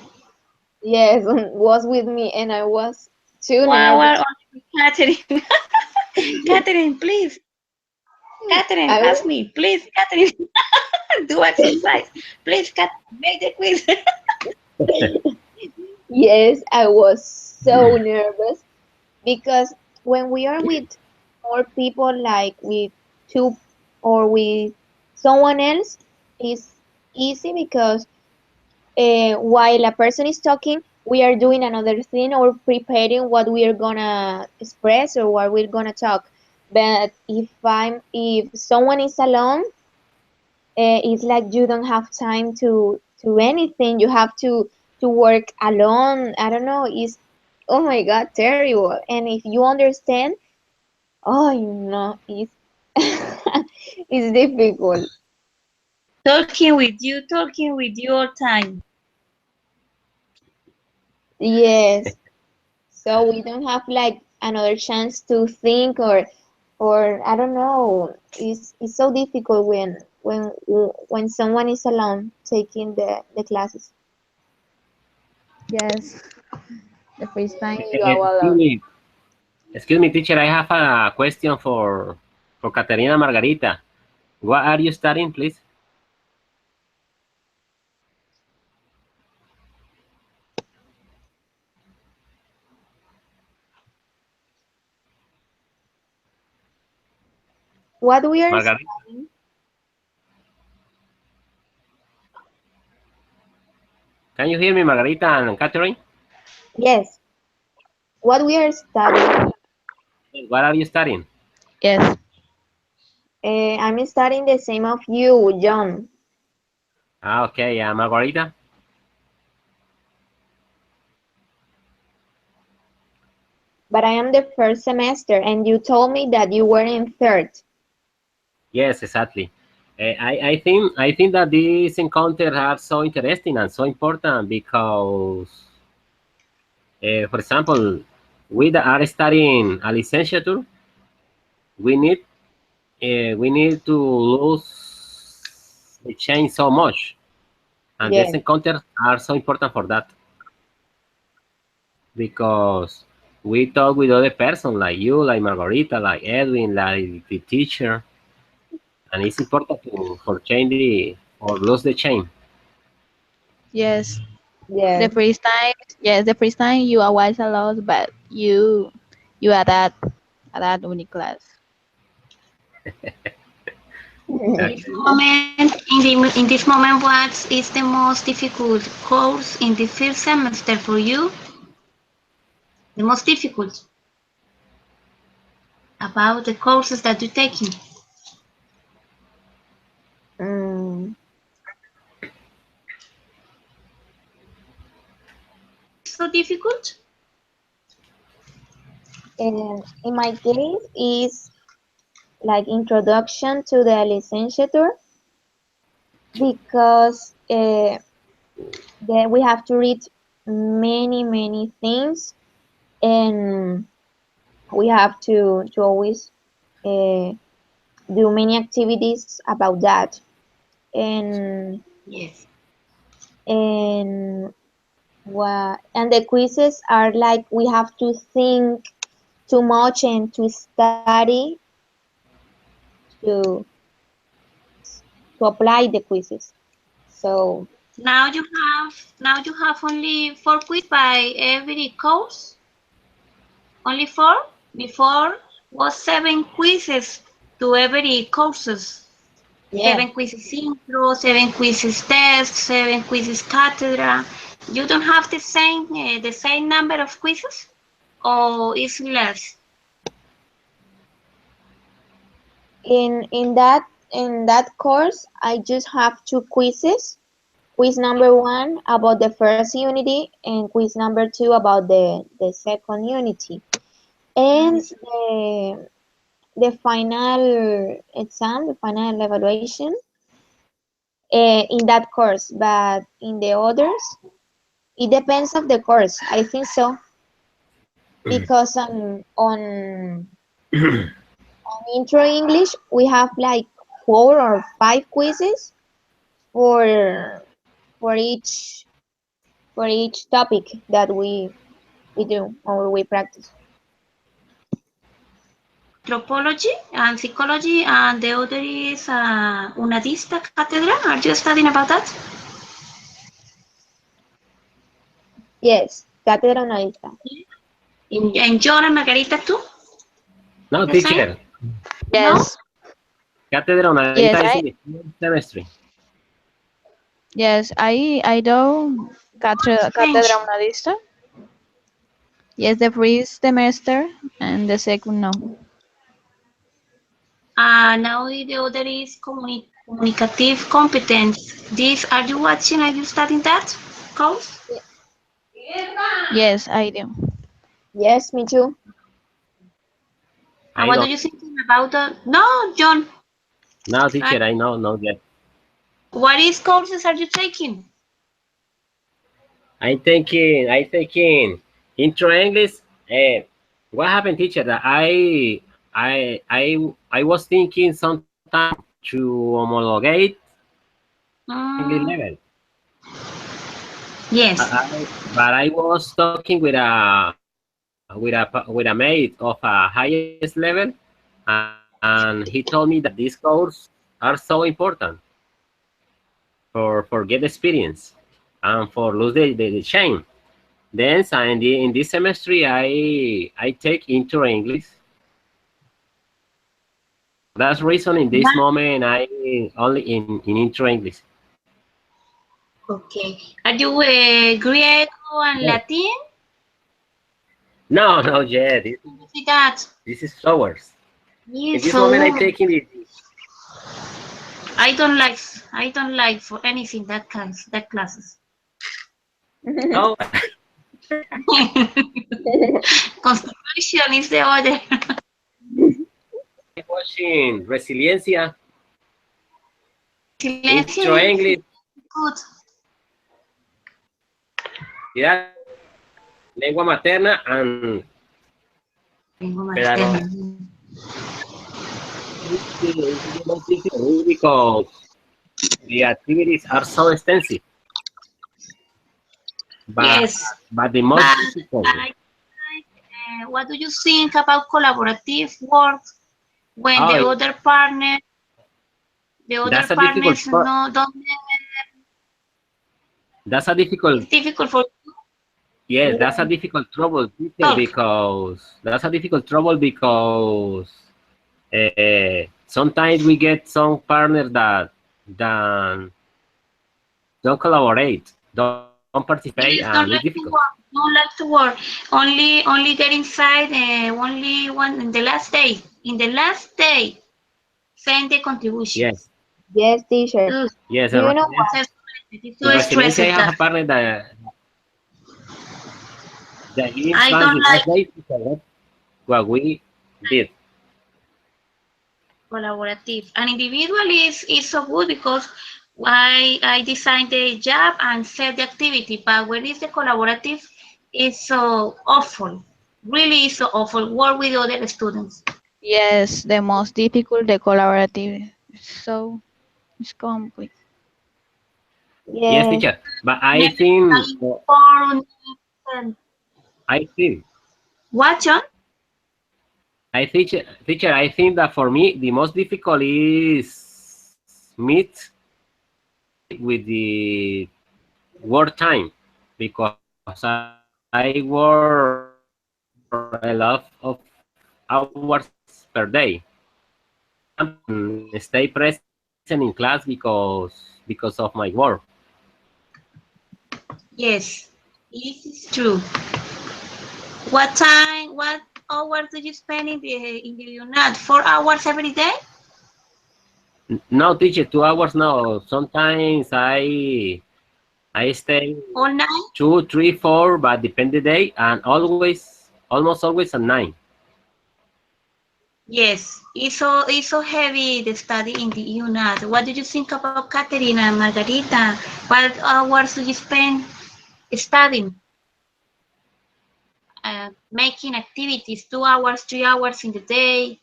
Yes, was with me, and I was too 1 hour nervous. only with Catherine. Catherine, please. Catherine, I ask me. Please, Catherine, do exercise. Please, Catherine, make the quiz. Yes, I was so nervous because when we are with more people, like with two or with someone else, it's easy because while a person is talking, we are doing another thing or preparing what we are gonna express or what we're gonna talk. But if someone is alone, it's like you don't have time to anything. You have to work alone. I don't know. It's, oh my God, terrible. And if you understand, oh, you know, it's it's difficult. Talking with you all time. Yes. So we don't have like another chance to think, or I don't know. It's so difficult when someone is alone taking the classes. Yes, the first time you are Excuse alone. me, teacher. I have a question for Caterina Margarita. What are you studying, please? What we are Margarita, studying? can you hear me, Margarita and Catherine? Yes. What we are studying? What are you studying? Yes. I'm studying the same of you, John. Ah, okay. Margarita. But I am the first semester, and you told me that you were in third. Yes, exactly. I think that these encounters are so interesting and so important because, for example, we that are studying a licentiature, we need we need to lose the change so much, and these Yes, encounters are so important for that because we talk with other person like you, like Margarita, like Edwin, like the teacher, and it's important to for change the or lose the chain. Yes. The yes. first time, yes, the first time you are wise a lot, but you are that at that unique class. This moment, in this moment, what is the most difficult course in the first semester for you? The most difficult about the courses that you're taking. Mm, So difficult? and in my case, is like introduction to the licentiature because then we have to read many things, and we have to always uh, do many activities about that, and Yes. and and the quizzes are like we have to think too much and to study to to apply the quizzes. So Now you have only 4 quiz by every course. Only 4. Before was 7 quizzes to every courses. yeah, 7 quizzes intro, 7 quizzes test, 7 quizzes cátedra. You don't have the same number of quizzes, or is less? in that course, I just have two quizzes. Quiz number one about the first unity, and quiz number two about the second unity. And the final exam, the final evaluation, in that course, but in the others, it depends of the course. I think so because on intro English we have like 4 or 5 quizzes for for each for each topic that we do or we practice. Anthropology and psychology, and the other is Unadista Cátedra. Are you studying about that? Yes, Cátedra Unalista. In John and Margarita too? No, The same? teacher. No? Yes. Cátedra Yes, Unadita is I in the first semester. yes, I do Strange. cátedra humanista. Yes, the first semester and the second no. Now the other is communicative competence. This, are you watching? Are you studying that course? Yes, I do. Yes, me too. And I what do don't. you think about the? No, John. No, Right. teacher, I know, not yet. What is courses are you taking? I taking intro English. What happened, teacher? That I was thinking sometime to homologate English Mm, level. yes. But I was talking with a mate of a highest level, and he told me that these courses are so important for get experience and for lose the shame. Then so in this semester I take intro English. That's reason in this moment I only in intro English. Okay. Are you Greco and Yes. Latin? No, no, yeah. This, You see that? this is flowers. In Yes. this moment I So taking it. I don't like. I don't like for anything that kinds that classes. Oh, Constitution is the other. I'm watching Resiliencia, Silencio intro is English. good. Yeah, lengua materna and Tengo más pedagogy. It's not difficult because the activities are so extensive. But Yes, but the most but difficult. what do you think about collaborative work when Oh, the other that's a difficult partners part. no don't? That's a difficult. It's difficult for you Yes, Yeah. that's a difficult trouble, teacher, to talk. because that's a difficult trouble because sometimes we get some partners that don't collaborate, don't participate, and it's Yes, don't difficult. like to work. Don't like to work. Only get inside. Only one in the last day. In the last day, send the contributions. Yes, Yes, teacher. Ugh, yes. Do you know what? it's In so Resiliencia, I stressed have that a partner that he I plans don't the like last day to forget what we did. collaborative. And individual is so good because I design the job and set the activity. But when it's the collaborative, it's so awful. Really, is so awful. Work with other students. Yes, the most difficult, the collaborative. So it's complex. Yes, Yes. teacher. But Never time for I think, what, John? teacher, I think that for me the most difficult is meet with the work time because I work a lot of hours per day. Stay present in class because of my work. Yes, this is true. What time, what hours do you spend in the unit? 4 hours every day? No, teacher, 2 hours now. Sometimes I stay All night? 2, 3, 4, but depend the day, and almost always at 9. Yes, it's so heavy the study in the unit. What do you think about Katerina and Margarita? What hours do you spend studying? Making activities, 2 hours, 3 hours in the day?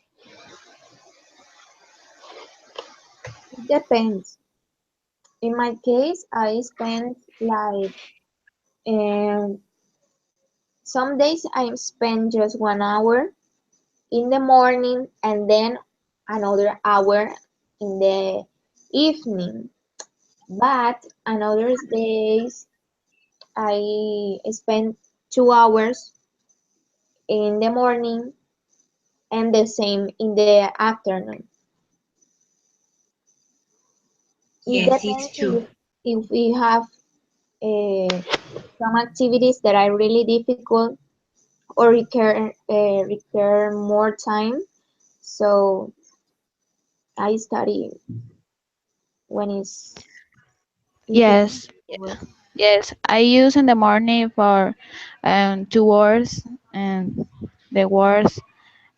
It depends. In my case, I spend like um, some days I spend just 1 hour in the morning and then another hour in the evening. But another days I spend 2 hours in the morning and the same in the afternoon. It Yes, it's depends true. if we have uh, some activities that are really difficult or require more time. So I study when it's Yes, difficult. yes. I use in the morning for 2 hours and the words,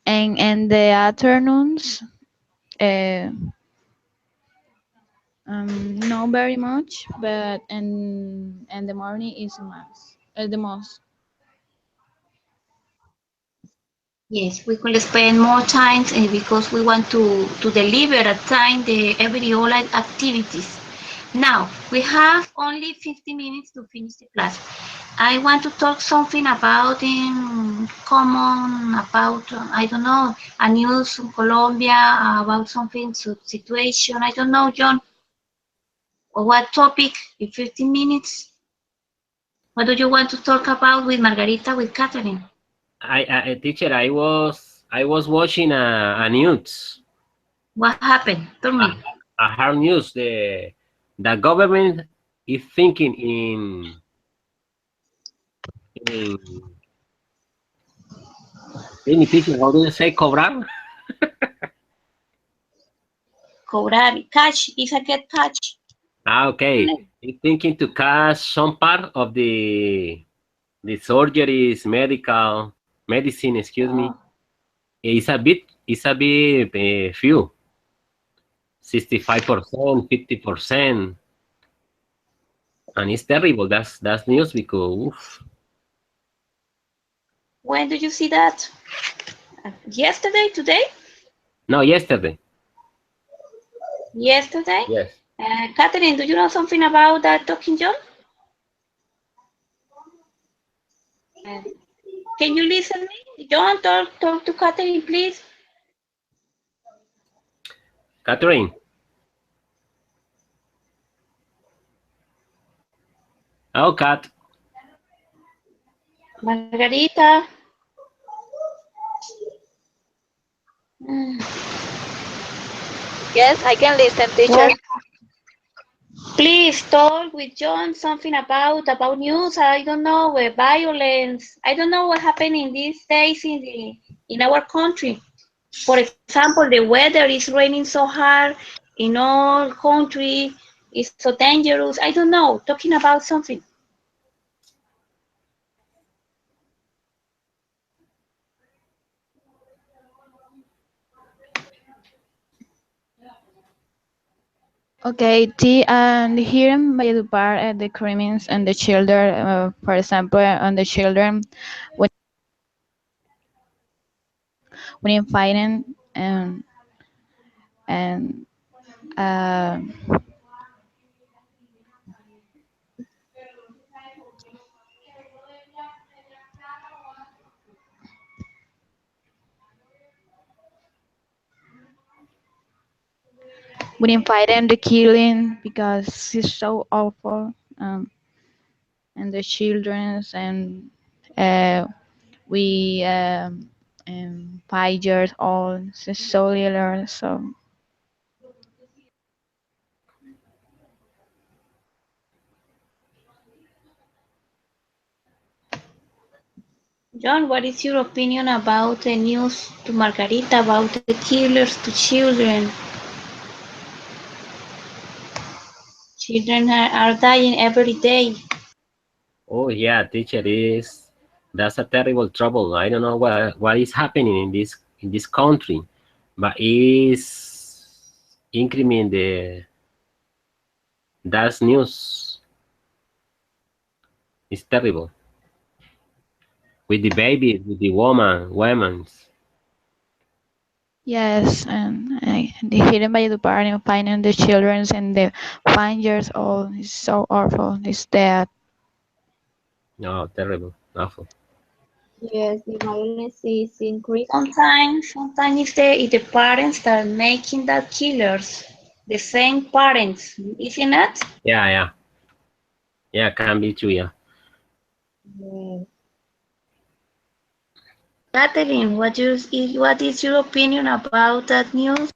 and in the afternoons, uh, not very much, but in the morning is the most. Yes, we could spend more time because we want to deliver at time the every all activities. Now, we have only 50 minutes to finish the class. I want to talk something about in common, about, I don't know, a news in Colombia, about something situation. I don't know, John, or what topic in 15 minutes. What do you want to talk about with Margarita, with Catherine? Teacher, I was watching a news, What happened? Tell a, me. a hard news. The government is thinking in any teacher. How do you say cobrar? Cobrar, cash, if I get cash. Okay. It's thinking to cash some part of the surgeries, medicine. Excuse me. Oh, It's a bit few. 65%, 50%, and it's terrible. That's news because oof. when did you see that? Yesterday, today? No, yesterday. Yesterday? Yes. Catherine, do you know something about that talking John? Uh, can you listen me? John, talk to Catherine, please. Catherine. Oh, Cat. Margarita. Mm, Yes, I can listen, teacher. Well, please talk with John something about news. I don't know, violence. I don't know what happened in these days in our country. For example, the weather is raining so hard in all country. It's so dangerous. I don't know. Talking about something. Okay, and here in Valledupar, the crimes and the children, for example, on the children, when in fighting and uh, when in fighting the killing because it's so awful, and the childrens and uh, we 5 years old, so little, so. John, what is your opinion about the news to Margarita about the killers to children? Children are dying every day. Oh yeah, teacher is. That's a terrible trouble. I don't know what is happening in this country, but is increment the that's news. It's terrible with the baby, with the women's. Yes, and the hidden by the party and finding the children and the 5 years old is so awful. It's dead. No, terrible, awful. Yes, the violence is increasing. Sometimes if the parents that are making that killers, the same parents, isn't it? Yeah, yeah, yeah. Can be true. Yeah. Yes. Catherine, what is your opinion about that news?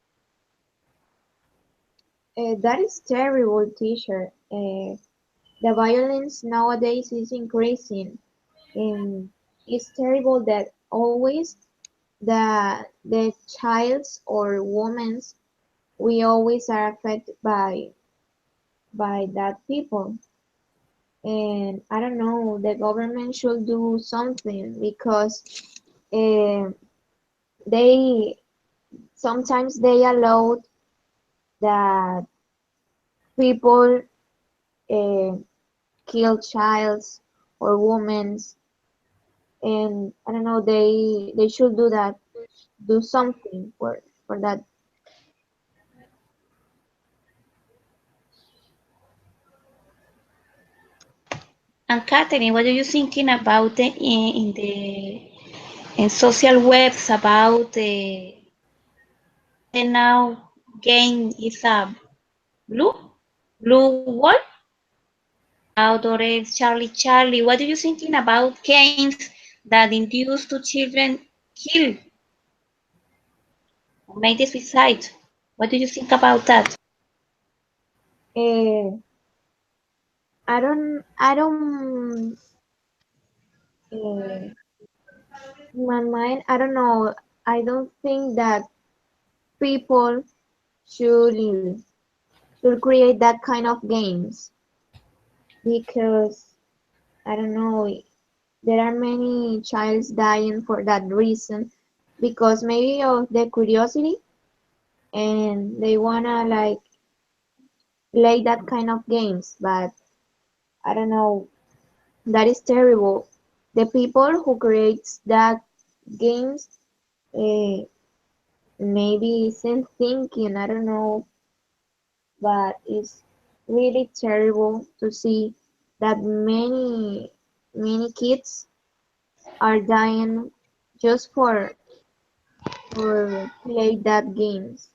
That is terrible, teacher. The violence nowadays is increasing. It's terrible that always the child's or woman's we always are affected by that people. And I don't know, the government should do something because uh, they sometimes they allow that people uh, kill childs or women, and I don't know, they should do that, do something for that. And Catherine, what are you thinking about in the in social webs about the now game is a blue wall? Outdoors, Charlie Charlie. What are you thinking about games that induce to children kill or make the suicide? What do you think about that? Uh, I don't uh, in my mind, I don't know. I don't think that people should should create that kind of games because I don't know. There are many childs dying for that reason because maybe of the curiosity and they wanna like play that kind of games, but I don't know. That is terrible. The people who creates that games uh, maybe isn't thinking. I don't know, but it's really terrible to see that many kids are dying just for play that games.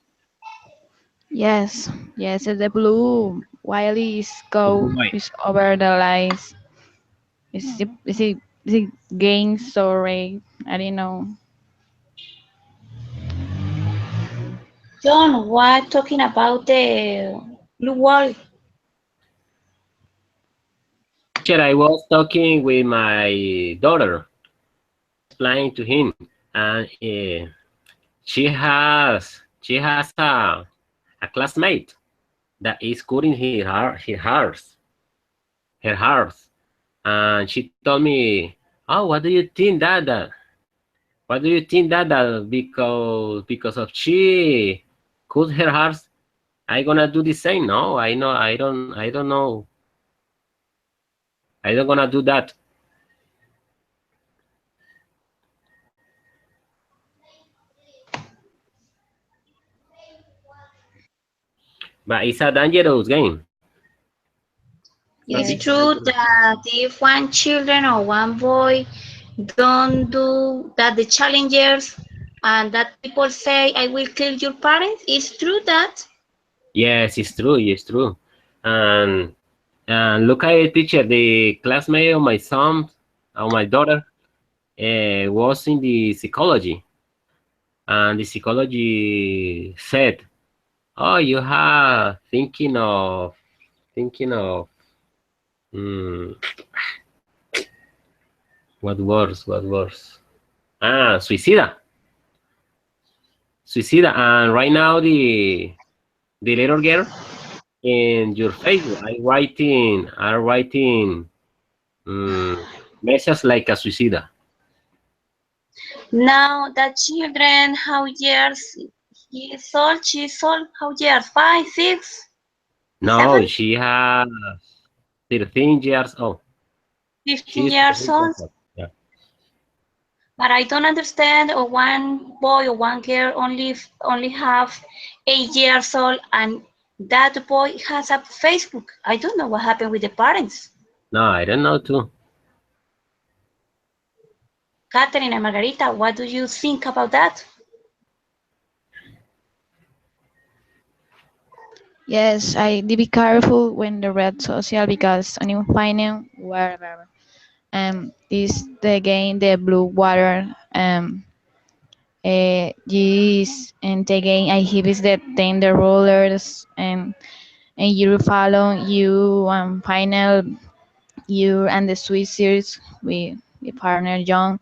Yes, yes, the blue while is go Right. is over the lines. Is it gain sorry? I don't know. John, what talking about the blue wall? Teacher, I was talking with my daughter, explaining to him, and she has a classmate that is cutting her hairs, and she told me, "Oh, what do you think that? What do you think that because of she cut her hairs, I gonna do the same? No, I know, I don't know, I don't gonna do that." But it's a dangerous game. It's a It's big Yes, true dangerous game. that if one children or one boy don't do that the challengers and that people say I will kill your parents, it's true that. Yes, it's true. It's true. And look at it, teacher. The classmate of my son, of my daughter, was in the psychology, and the psychology said, "Oh, you have thinking of mm, what words? What words? Suicida, suicida." And right now, the little girl in your Facebook, I writing mm, messages like a suicida. Now that children, how years he is old, she's old, how years? 5, 6, No, 7, she has 13 years old. 15 She's years 13 years old. old. Yeah. But I don't understand one boy or one girl only have 8 years old and that boy has a Facebook. I don't know what happened with the parents. No, I don't know too. Catherine and Margarita, what do you think about that? yes. I need to be careful when the red social because on finding wherever is the game the blue water yes and again I have is the tender rollers and you follow you final you and the sweet series we partner young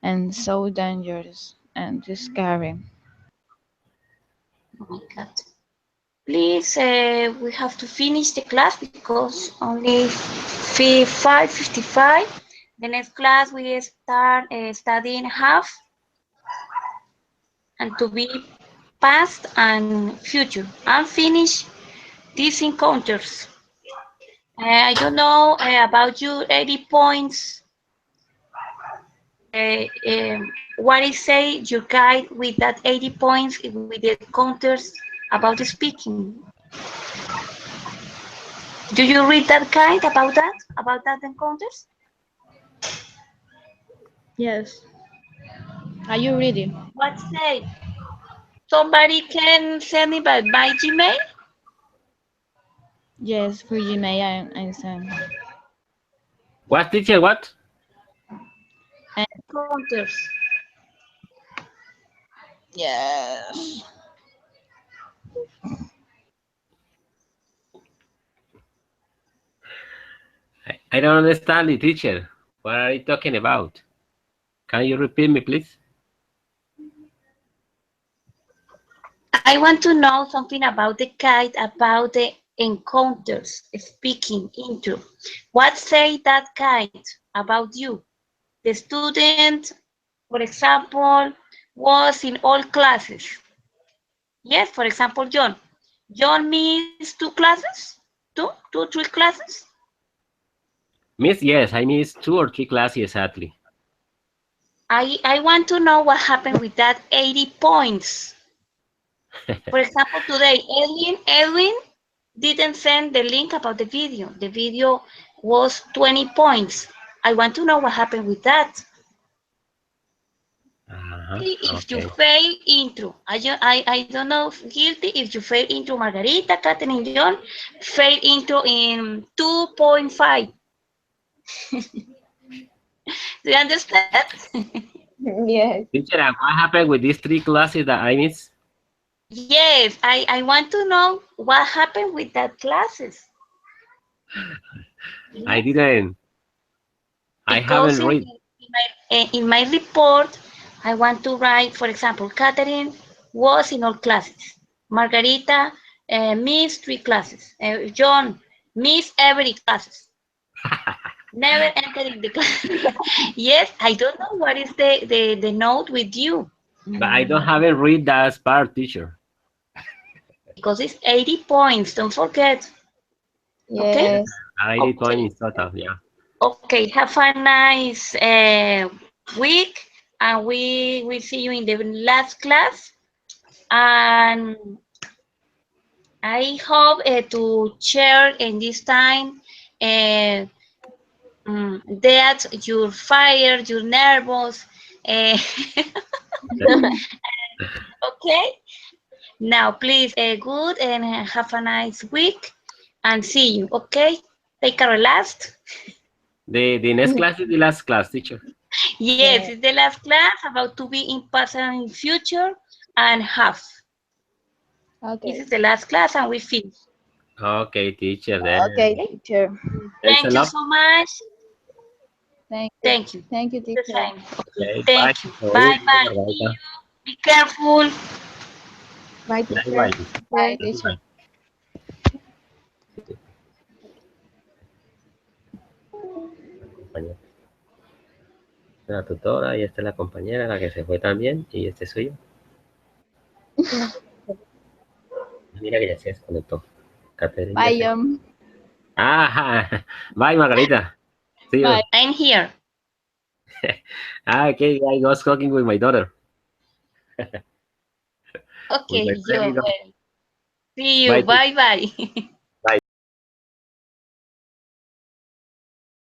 and so dangerous and scary. Oh my God. Please, we have to finish the class because only 5:55. The next class we start studying half and to be past and future and finish these encounters. I don't know about you 80 points. What is say your guide with that 80 points with the encounters about the speaking? Do you read that guide about that encounters? Yes. Are you ready? What say? Somebody can send me by Gmail? Yes, for Gmail I send. What, teacher, what? Encounters. Yes. I don't understand it, teacher. What are you talking about? Can you repeat me, please? I want to know something about the guide, about the encounters, speaking, intro. What say that guide about you? The student, for example, was in all classes. Yes, for example, John. John missed 2 classes? Two, 3 classes? Miss, yes, I missed 2 or 3 classes exactly. I want to know what happened with that 80 points. For example, today, Edwin didn't send the link about the video. The video was 20 points. I want to know what happened with that. If you Okay. fail intro, I don't know, guilty if you fail intro Margarita, Catherine, John, fail intro in 2.5. Do you understand? Yes. Teacher, what happened with these 3 classes that I missed? Yes, I want to know what happened with that classes. I didn't. I Because haven't read. in my report, I want to write, for example, Catherine was in all classes. Margarita missed 3 classes. John missed every classes. Never entered in the class. Yes, I don't know what is the note with you. But I don't haven't read that part, teacher. Because it's 80 points, don't forget. Okay? Yes. 80 points in total, yeah. Okay, have a nice week, and we will see you in the last class. And I hope to share in this time that you're fired, you're nervous. Okay, now please good and have a nice week and see you. Okay, take a relax. The next class is the last class, teacher. Yes, it's the last class about to be in person in future and half. Okay. This is the last class and we finish. Okay, teacher. Then. Okay, teacher. Thanks Thank a you lot. so much. Thank you. Thank you. Thank you, The teacher. same. Okay, Thank you. Bye bye. See you. Be careful. Bye, teacher. Bye. Bye, teacher. La tutora y esta es la compañera, la que se fue también, y este soy yo. Mira que ya se desconectó. Catherine, Bye, John. bye, Margarita. See you. Bye. I'm here. Okay, I was talking with my daughter. Okay, With my yo. baby. See you. Bye. Bye bye.